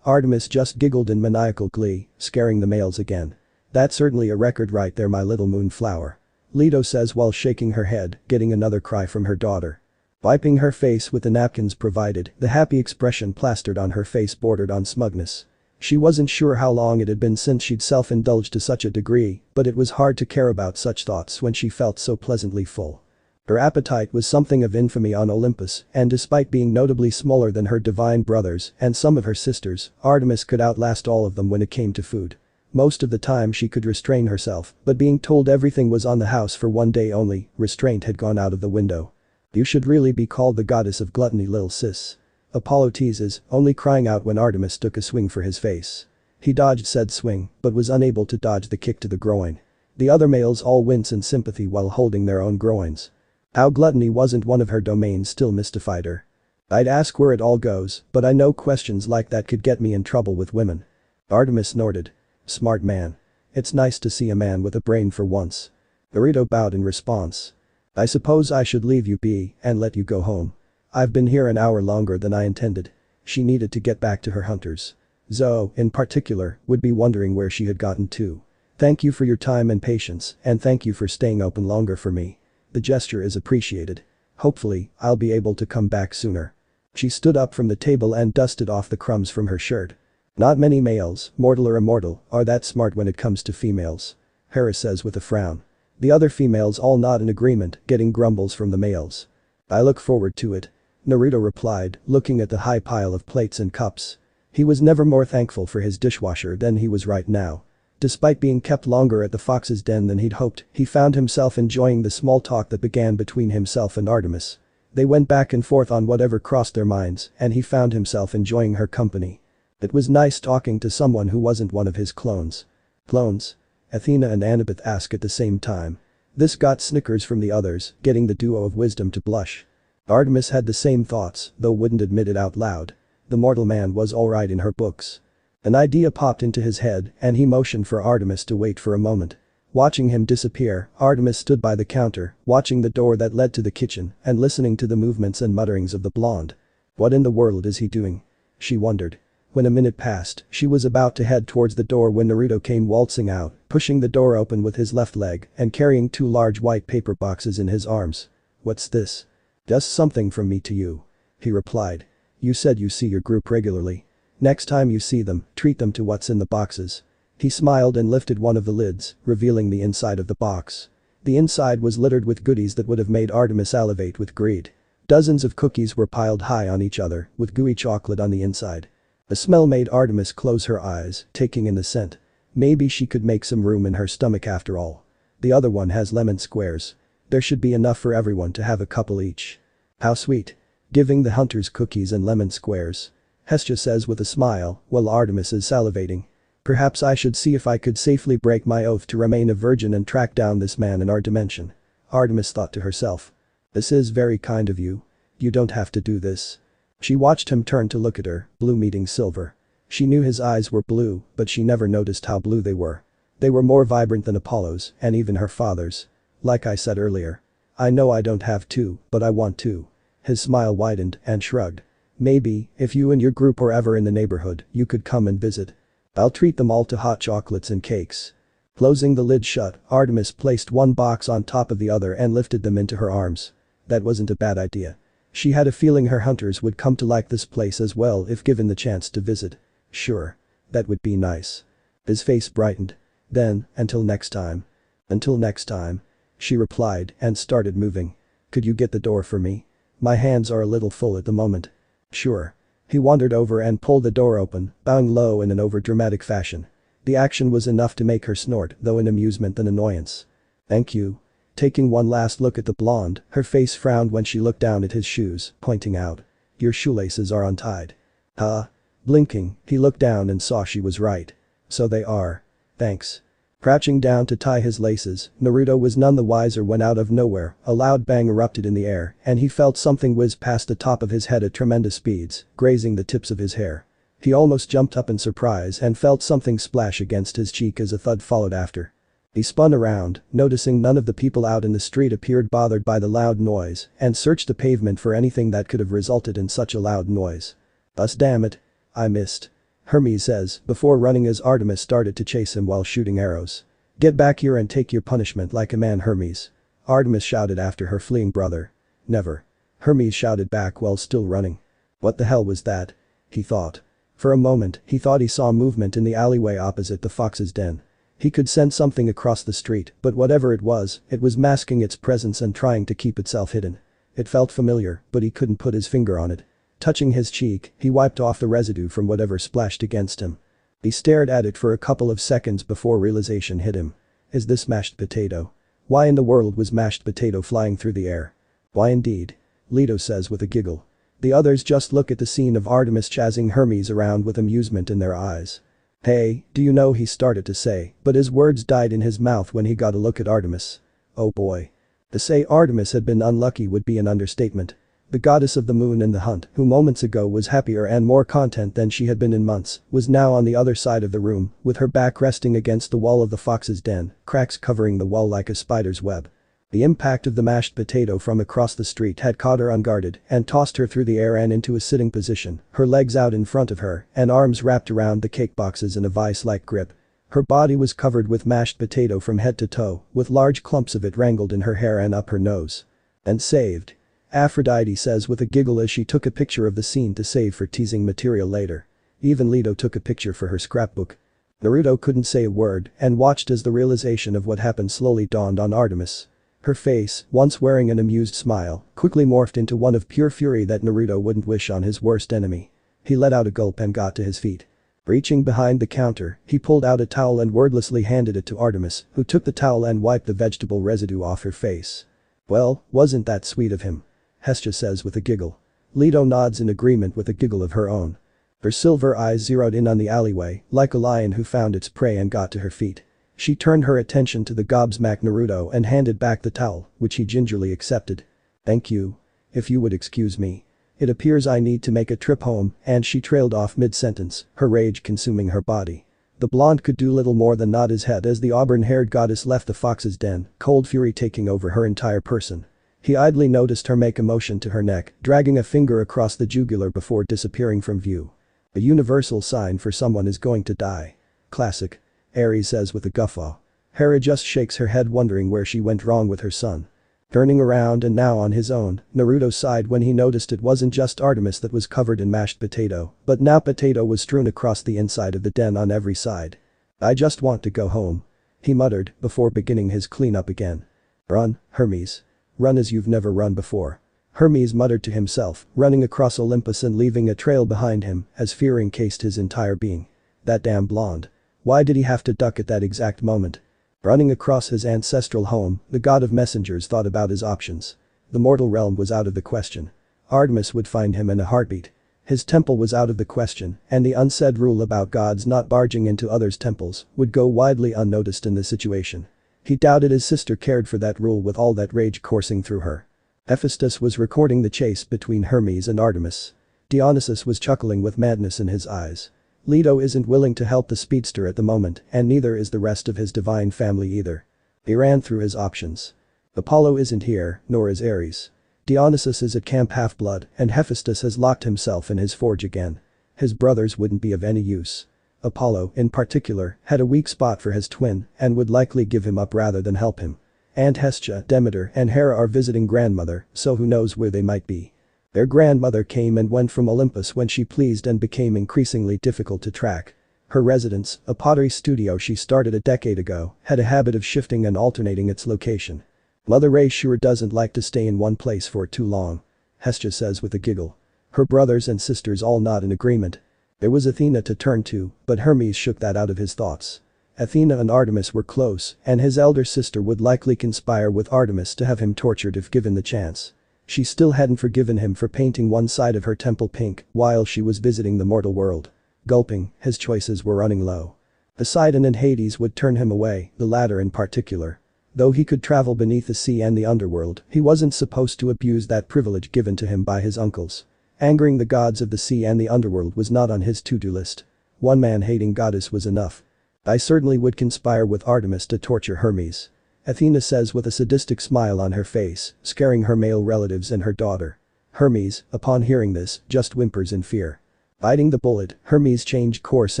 Artemis just giggled in maniacal glee, scaring the males again. "That's certainly a record right there, my little moonflower," Leto says while shaking her head, getting another cry from her daughter. Wiping her face with the napkins provided, the happy expression plastered on her face bordered on smugness. She wasn't sure how long it had been since she'd self-indulged to such a degree, but it was hard to care about such thoughts when she felt so pleasantly full. Her appetite was something of infamy on Olympus, and despite being notably smaller than her divine brothers and some of her sisters, Artemis could outlast all of them when it came to food. Most of the time she could restrain herself, but being told everything was on the house for one day only, restraint had gone out of the window. "You should really be called the goddess of gluttony, lil sis," Apollo teases, only crying out when Artemis took a swing for his face. He dodged said swing, but was unable to dodge the kick to the groin. The other males all wince in sympathy while holding their own groins. How gluttony wasn't one of her domains still mystified her. "I'd ask where it all goes, but I know questions like that could get me in trouble with women." Artemis snorted. "Smart man. It's nice to see a man with a brain for once." Naruto bowed in response. "I suppose I should leave you be and let you go home. I've been here an hour longer than I intended." She needed to get back to her hunters. Zoe, in particular, would be wondering where she had gotten to. "Thank you for your time and patience, and thank you for staying open longer for me. The gesture is appreciated. Hopefully, I'll be able to come back sooner." She stood up from the table and dusted off the crumbs from her shirt. "Not many males, mortal or immortal, are that smart when it comes to females," Hera says with a frown. The other females all nod in agreement, getting grumbles from the males. "I look forward to it," Naruto replied, looking at the high pile of plates and cups. He was never more thankful for his dishwasher than he was right now. Despite being kept longer at the fox's den than he'd hoped, he found himself enjoying the small talk that began between himself and Artemis. They went back and forth on whatever crossed their minds, and he found himself enjoying her company. It was nice talking to someone who wasn't one of his clones. "Clones?" Athena and Annabeth asked at the same time. This got snickers from the others, getting the duo of wisdom to blush. Artemis had the same thoughts, though wouldn't admit it out loud. The mortal man was alright in her books. An idea popped into his head, and he motioned for Artemis to wait for a moment. Watching him disappear, Artemis stood by the counter, watching the door that led to the kitchen and listening to the movements and mutterings of the blonde. "What in the world is he doing?" she wondered. When a minute passed, she was about to head towards the door when Naruto came waltzing out, pushing the door open with his left leg and carrying 2 large white paper boxes in his arms. "What's this?" "Does something from me to you," he replied. "You said you see your group regularly. Next time you see them, treat them to what's in the boxes." He smiled and lifted one of the lids, revealing the inside of the box. The inside was littered with goodies that would have made Artemis salivate with greed. Dozens of cookies were piled high on each other, with gooey chocolate on the inside. The smell made Artemis close her eyes, taking in the scent. Maybe she could make some room in her stomach after all. The other one has lemon squares. There should be enough for everyone to have a couple each. How sweet. Giving the hunters cookies and lemon squares. Hestia says with a smile, while Artemis is salivating. Perhaps I should see if I could safely break my oath to remain a virgin and track down this man in our dimension. Artemis thought to herself. This is very kind of you. You don't have to do this. She watched him turn to look at her, blue meeting silver. She knew his eyes were blue, but she never noticed how blue they were. They were more vibrant than Apollo's, and even her father's. Like I said earlier. I know I don't have to, but I want to. His smile widened and shrugged. Maybe, if you and your group were ever in the neighborhood, you could come and visit. I'll treat them all to hot chocolates and cakes. Closing the lid shut, Artemis placed one box on top of the other and lifted them into her arms. That wasn't a bad idea. She had a feeling her hunters would come to like this place as well if given the chance to visit. Sure. That would be nice. His face brightened. Then, until next time. Until next time. She replied and started moving. Could you get the door for me? My hands are a little full at the moment. Sure. He wandered over and pulled the door open, bowing low in an overdramatic fashion. The action was enough to make her snort, though in amusement than annoyance. Thank you. Taking one last look at the blonde, her face frowned when she looked down at his shoes, pointing out. Your shoelaces are untied. Huh? Blinking, he looked down and saw she was right. So they are. Thanks. Crouching down to tie his laces, Naruto was none the wiser when out of nowhere, a loud bang erupted in the air, and he felt something whiz past the top of his head at tremendous speeds, grazing the tips of his hair. He almost jumped up in surprise and felt something splash against his cheek as a thud followed after. He spun around, noticing none of the people out in the street appeared bothered by the loud noise, and searched the pavement for anything that could have resulted in such a loud noise. Thus damn it. I missed. Hermes says, before running as Artemis started to chase him while shooting arrows. Get back here and take your punishment like a man, Hermes. Artemis shouted after her fleeing brother. Never. Hermes shouted back while still running. What the hell was that? He thought. For a moment, he thought he saw movement in the alleyway opposite the fox's den. He could sense something across the street, but whatever it was masking its presence and trying to keep itself hidden. It felt familiar, but he couldn't put his finger on it. Touching his cheek, he wiped off the residue from whatever splashed against him. He stared at it for a couple of seconds before realization hit him. Is this mashed potato? Why in the world was mashed potato flying through the air? Why indeed? Leto says with a giggle. The others just look at the scene of Artemis chasing Hermes around with amusement in their eyes. Hey, do you know, he started to say, but his words died in his mouth when he got a look at Artemis. Oh boy. To say Artemis had been unlucky would be an understatement. The goddess of the moon and the hunt, who moments ago was happier and more content than she had been in months, was now on the other side of the room, with her back resting against the wall of the fox's den, cracks covering the wall like a spider's web. The impact of the mashed potato from across the street had caught her unguarded and tossed her through the air and into a sitting position, her legs out in front of her and arms wrapped around the cake boxes in a vice-like grip. Her body was covered with mashed potato from head to toe, with large clumps of it wrangled in her hair and up her nose. And saved. Aphrodite says with a giggle as she took a picture of the scene to save for teasing material later. Even Leto took a picture for her scrapbook. Naruto couldn't say a word and watched as the realization of what happened slowly dawned on Artemis. Her face, once wearing an amused smile, quickly morphed into one of pure fury that Naruto wouldn't wish on his worst enemy. He let out a gulp and got to his feet. Reaching behind the counter, he pulled out a towel and wordlessly handed it to Artemis, who took the towel and wiped the vegetable residue off her face. Well, wasn't that sweet of him? Hestia says with a giggle. Leto nods in agreement with a giggle of her own. Her silver eyes zeroed in on the alleyway, like a lion who found its prey and got to her feet. She turned her attention to the gobsmacked Naruto and handed back the towel, which he gingerly accepted. Thank you. If you would excuse me. It appears I need to make a trip home, and she trailed off mid-sentence, her rage consuming her body. The blonde could do little more than nod his head as the auburn-haired goddess left the fox's den, cold fury taking over her entire person. He idly noticed her make a motion to her neck, dragging a finger across the jugular before disappearing from view. A universal sign for someone is going to die. Classic. Ares says with a guffaw. Hera just shakes her head wondering where she went wrong with her son. Turning around and now on his own, Naruto sighed when he noticed it wasn't just Artemis that was covered in mashed potato, but now potato was strewn across the inside of the den on every side. "I just want to go home," he muttered before beginning his cleanup again. "Run, Hermes. Run as you've never run before," Hermes muttered to himself, running across Olympus and leaving a trail behind him as fear encased his entire being. That damn blonde. Why did he have to duck at that exact moment? Running across his ancestral home, the god of messengers thought about his options. The mortal realm was out of the question. Artemis would find him in a heartbeat. His temple was out of the question, and the unsaid rule about gods not barging into others' temples would go widely unnoticed in this situation. He doubted his sister cared for that rule with all that rage coursing through her. Hephaestus was recording the chase between Hermes and Artemis. Dionysus was chuckling with madness in his eyes. Leto isn't willing to help the speedster at the moment, and neither is the rest of his divine family either. He ran through his options. Apollo isn't here, nor is Ares. Dionysus is at Camp Half-Blood, and Hephaestus has locked himself in his forge again. His brothers wouldn't be of any use. Apollo, in particular, had a weak spot for his twin and would likely give him up rather than help him. Aunt Hestia, Demeter, and Hera are visiting grandmother, so who knows where they might be. Their grandmother came and went from Olympus when she pleased and became increasingly difficult to track. Her residence, a pottery studio she started a decade ago, had a habit of shifting and alternating its location. Mother Ray sure doesn't like to stay in one place for too long, Hestia says with a giggle. Her brothers and sisters all nod in agreement. There was Athena to turn to, but Hermes shook that out of his thoughts. Athena and Artemis were close, and his elder sister would likely conspire with Artemis to have him tortured if given the chance. She still hadn't forgiven him for painting one side of her temple pink while she was visiting the mortal world. Gulping, his choices were running low. Poseidon and Hades would turn him away, the latter in particular. Though he could travel beneath the sea and the underworld, he wasn't supposed to abuse that privilege given to him by his uncles. Angering the gods of the sea and the underworld was not on his to-do list. One man-hating goddess was enough. I certainly would conspire with Artemis to torture Hermes, Athena says with a sadistic smile on her face, scaring her male relatives and her daughter. Hermes, upon hearing this, just whimpers in fear. Biting the bullet, Hermes changed course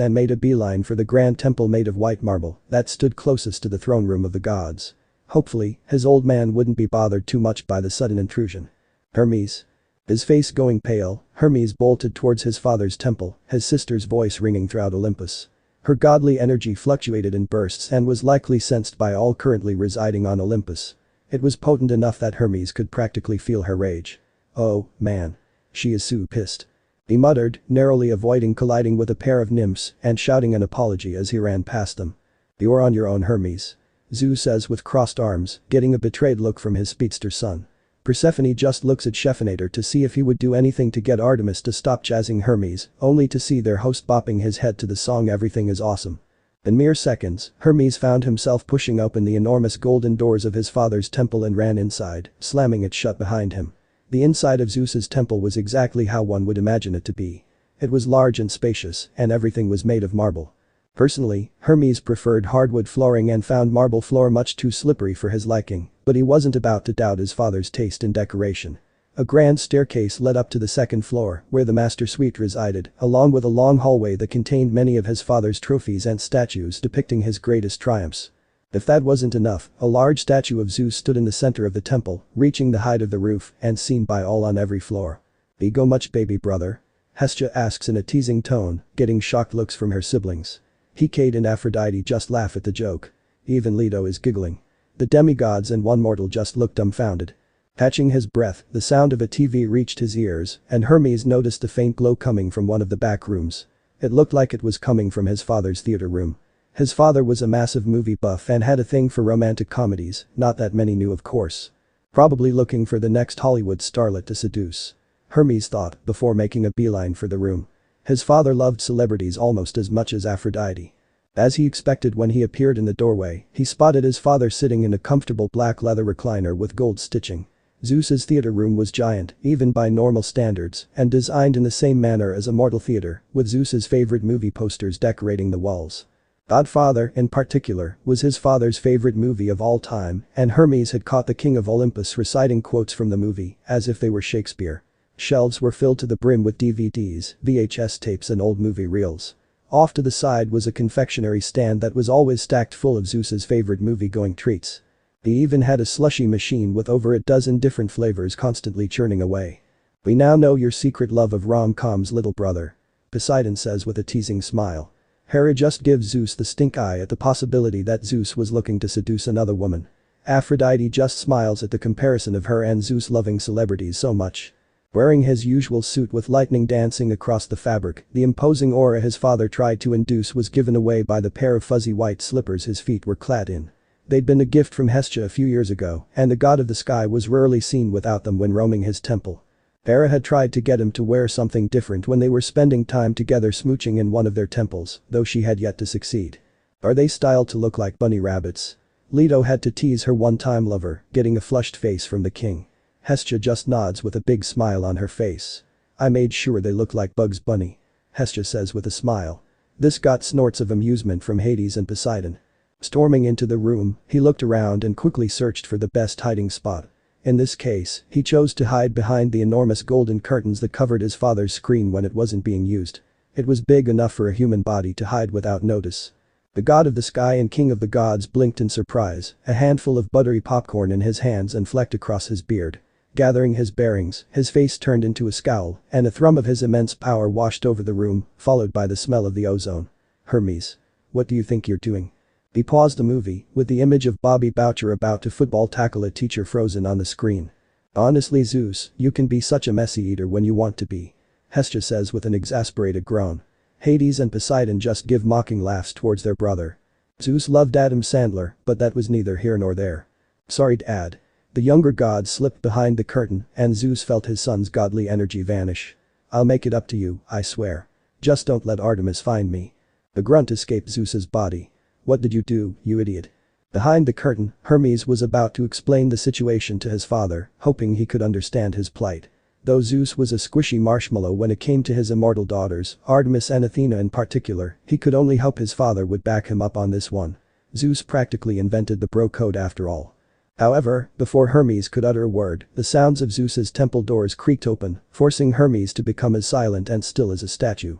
and made a beeline for the grand temple made of white marble that stood closest to the throne room of the gods. Hopefully, his old man wouldn't be bothered too much by the sudden intrusion. Hermes. His face going pale, Hermes bolted towards his father's temple, his sister's voice ringing throughout Olympus. Her godly energy fluctuated in bursts and was likely sensed by all currently residing on Olympus. It was potent enough that Hermes could practically feel her rage. "Oh, man. She is so pissed," he muttered, narrowly avoiding colliding with a pair of nymphs and shouting an apology as he ran past them. "You're on your own, Hermes," Zeus says with crossed arms, getting a betrayed look from his speedster son. Persephone just looks at Scheffinator to see if he would do anything to get Artemis to stop jazzing Hermes, only to see their host bopping his head to the song "Everything is Awesome." In mere seconds, Hermes found himself pushing open the enormous golden doors of his father's temple and ran inside, slamming it shut behind him. The inside of Zeus's temple was exactly how one would imagine it to be. It was large and spacious, and everything was made of marble. Personally, Hermes preferred hardwood flooring and found marble floor much too slippery for his liking, but he wasn't about to doubt his father's taste in decoration. A grand staircase led up to the second floor, where the master suite resided, along with a long hallway that contained many of his father's trophies and statues depicting his greatest triumphs. If that wasn't enough, a large statue of Zeus stood in the center of the temple, reaching the height of the roof and seen by all on every floor. "Ego much, baby brother?" Hestia asks in a teasing tone, getting shocked looks from her siblings. Hecate and Aphrodite just laugh at the joke. Even Leto is giggling. The demigods and one mortal just look dumbfounded. Catching his breath, the sound of a TV reached his ears, and Hermes noticed a faint glow coming from one of the back rooms. It looked like it was coming from his father's theater room. His father was a massive movie buff and had a thing for romantic comedies, not that many knew of course. Probably looking for the next Hollywood starlet to seduce, Hermes thought before making a beeline for the room. His father loved celebrities almost as much as Aphrodite. As he expected when he appeared in the doorway, he spotted his father sitting in a comfortable black leather recliner with gold stitching. Zeus's theater room was giant, even by normal standards, and designed in the same manner as a mortal theater, with Zeus's favorite movie posters decorating the walls. Godfather, in particular, was his father's favorite movie of all time, and Hermes had caught the king of Olympus reciting quotes from the movie, as if they were Shakespeare. Shelves were filled to the brim with DVDs, VHS tapes and old movie reels. Off to the side was a confectionery stand that was always stacked full of Zeus's favorite movie-going treats. He even had a slushie machine with over a dozen different flavors constantly churning away. "We now know your secret love of rom-coms, little brother," Poseidon says with a teasing smile. Hera just gives Zeus the stink eye at the possibility that Zeus was looking to seduce another woman. Aphrodite just smiles at the comparison of her and Zeus loving celebrities so much. Wearing his usual suit with lightning dancing across the fabric, the imposing aura his father tried to induce was given away by the pair of fuzzy white slippers his feet were clad in. They'd been a gift from Hestia a few years ago, and the god of the sky was rarely seen without them when roaming his temple. Hera had tried to get him to wear something different when they were spending time together smooching in one of their temples, though she had yet to succeed. "Are they styled to look like bunny rabbits?" Leto had to tease her one-time lover, getting a flushed face from the king. Hestia just nods with a big smile on her face. "I made sure they look like Bugs Bunny," Hestia says with a smile. This got snorts of amusement from Hades and Poseidon. Storming into the room, he looked around and quickly searched for the best hiding spot. In this case, he chose to hide behind the enormous golden curtains that covered his father's screen when it wasn't being used. It was big enough for a human body to hide without notice. The god of the sky and king of the gods blinked in surprise, a handful of buttery popcorn in his hands and flecked across his beard. Gathering his bearings, his face turned into a scowl, and a thrum of his immense power washed over the room, followed by the smell of the ozone. "Hermes. What do you think you're doing?" He paused the movie, with the image of Bobby Boucher about to football tackle a teacher frozen on the screen. "Honestly, Zeus, you can be such a messy eater when you want to be," Hestia says with an exasperated groan. Hades and Poseidon just give mocking laughs towards their brother. Zeus loved Adam Sandler, but that was neither here nor there. "Sorry to add." The younger god slipped behind the curtain, and Zeus felt his son's godly energy vanish. "I'll make it up to you, I swear. Just don't let Artemis find me." A grunt escaped Zeus's body. "What did you do, you idiot?" Behind the curtain, Hermes was about to explain the situation to his father, hoping he could understand his plight. Though Zeus was a squishy marshmallow when it came to his immortal daughters, Artemis and Athena in particular, he could only hope his father would back him up on this one. Zeus practically invented the bro code after all. However, before Hermes could utter a word, the sounds of Zeus's temple doors creaked open, forcing Hermes to become as silent and still as a statue.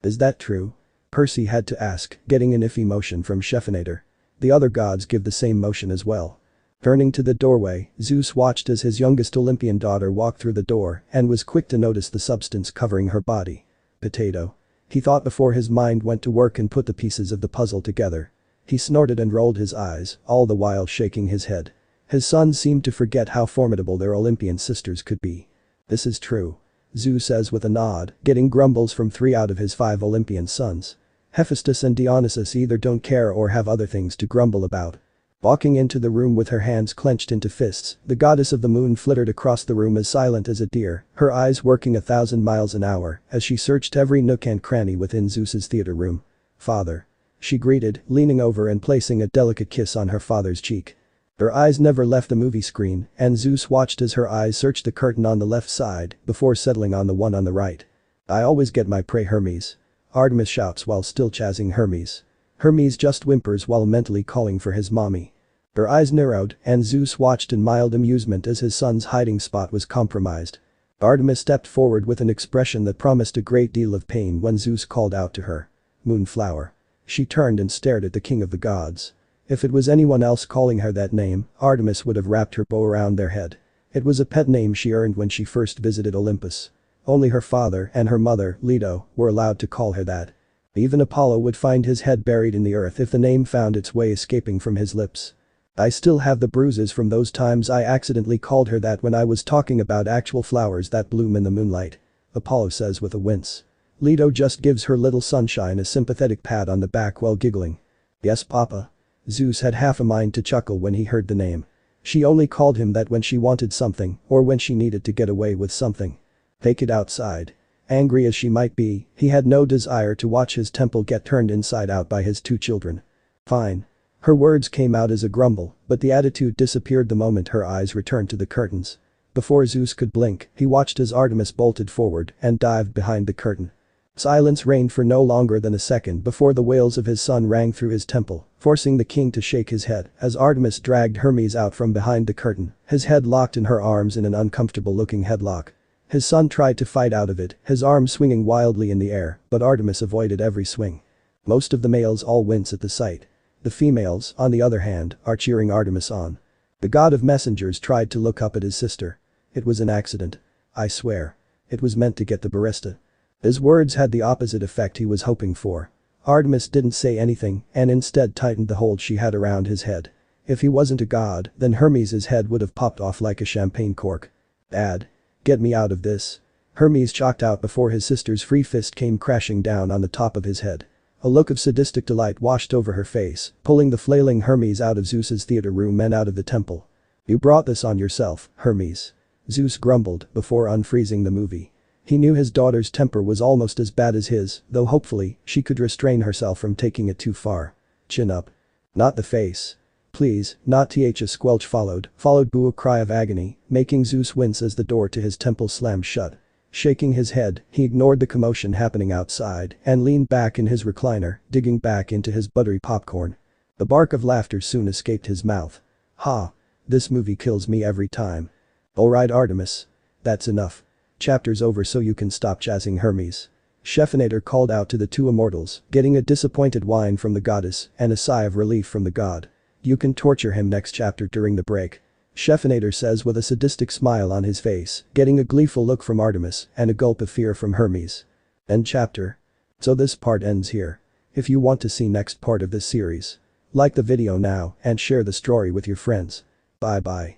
"Is that true?" Percy had to ask, getting an iffy motion from Scheffinator. The other gods give the same motion as well. Turning to the doorway, Zeus watched as his youngest Olympian daughter walked through the door and was quick to notice the substance covering her body. "Potato." He thought before his mind went to work and put the pieces of the puzzle together. He snorted and rolled his eyes, all the while shaking his head. His sons seemed to forget how formidable their Olympian sisters could be. "This is true," Zeus says with a nod, getting grumbles from 3 out of his 5 Olympian sons. Hephaestus and Dionysus either don't care or have other things to grumble about. Walking into the room with her hands clenched into fists, the goddess of the moon flittered across the room as silent as a deer, her eyes working 1,000 miles an hour as she searched every nook and cranny within Zeus's theater room. "Father," she greeted, leaning over and placing a delicate kiss on her father's cheek. Her eyes never left the movie screen, and Zeus watched as her eyes searched the curtain on the left side before settling on the one on the right. "I always get my prey, Hermes," Artemis shouts while still chasing Hermes. Hermes just whimpers while mentally calling for his mommy. Her eyes narrowed, and Zeus watched in mild amusement as his son's hiding spot was compromised. Artemis stepped forward with an expression that promised a great deal of pain when Zeus called out to her. "Moonflower." She turned and stared at the king of the gods. If it was anyone else calling her that name, Artemis would have wrapped her bow around their head. It was a pet name she earned when she first visited Olympus. Only her father and her mother, Leto, were allowed to call her that. Even Apollo would find his head buried in the earth if the name found its way escaping from his lips. "I still have the bruises from those times I accidentally called her that when I was talking about actual flowers that bloom in the moonlight," Apollo says with a wince. Leto just gives her little sunshine a sympathetic pat on the back while giggling. "Yes, Papa." Zeus had half a mind to chuckle when he heard the name. She only called him that when she wanted something or when she needed to get away with something. "Take it outside." Angry as she might be, he had no desire to watch his temple get turned inside out by his 2 children. "Fine." Her words came out as a grumble, but the attitude disappeared the moment her eyes returned to the curtains. Before Zeus could blink, he watched as Artemis bolted forward and dived behind the curtain. Silence reigned for no longer than a second before the wails of his son rang through his temple, forcing the king to shake his head as Artemis dragged Hermes out from behind the curtain, his head locked in her arms in an uncomfortable-looking headlock. His son tried to fight out of it, his arms swinging wildly in the air, but Artemis avoided every swing. Most of the males all wince at the sight. The females, on the other hand, are cheering Artemis on. The god of messengers tried to look up at his sister. It was an accident. I swear. It was meant to get the barista. His words had the opposite effect he was hoping for. Artemis didn't say anything and instead tightened the hold she had around his head. If he wasn't a god, then Hermes' head would have popped off like a champagne cork. Dad. Get me out of this. Hermes shocked out before his sister's free fist came crashing down on the top of his head. A look of sadistic delight washed over her face, pulling the flailing Hermes out of Zeus's theater room and out of the temple. You brought this on yourself, Hermes. Zeus grumbled before unfreezing the movie. He knew his daughter's temper was almost as bad as his, though hopefully, she could restrain herself from taking it too far. Chin up. Not the face. Please, not th. A squelch followed boo a cry of agony, making Zeus wince as the door to his temple slammed shut. Shaking his head, he ignored the commotion happening outside and leaned back in his recliner, digging back into his buttery popcorn. The bark of laughter soon escaped his mouth. Ha. This movie kills me every time. Alright Artemis. That's enough. Chapter's over so you can stop jazzing Hermes. Scheffinator called out to the two immortals, getting a disappointed whine from the goddess and a sigh of relief from the god. You can torture him next chapter during the break. Scheffinator says with a sadistic smile on his face, getting a gleeful look from Artemis and a gulp of fear from Hermes. End chapter. So this part ends here. If you want to see next part of this series, like the video now and share the story with your friends. Bye bye.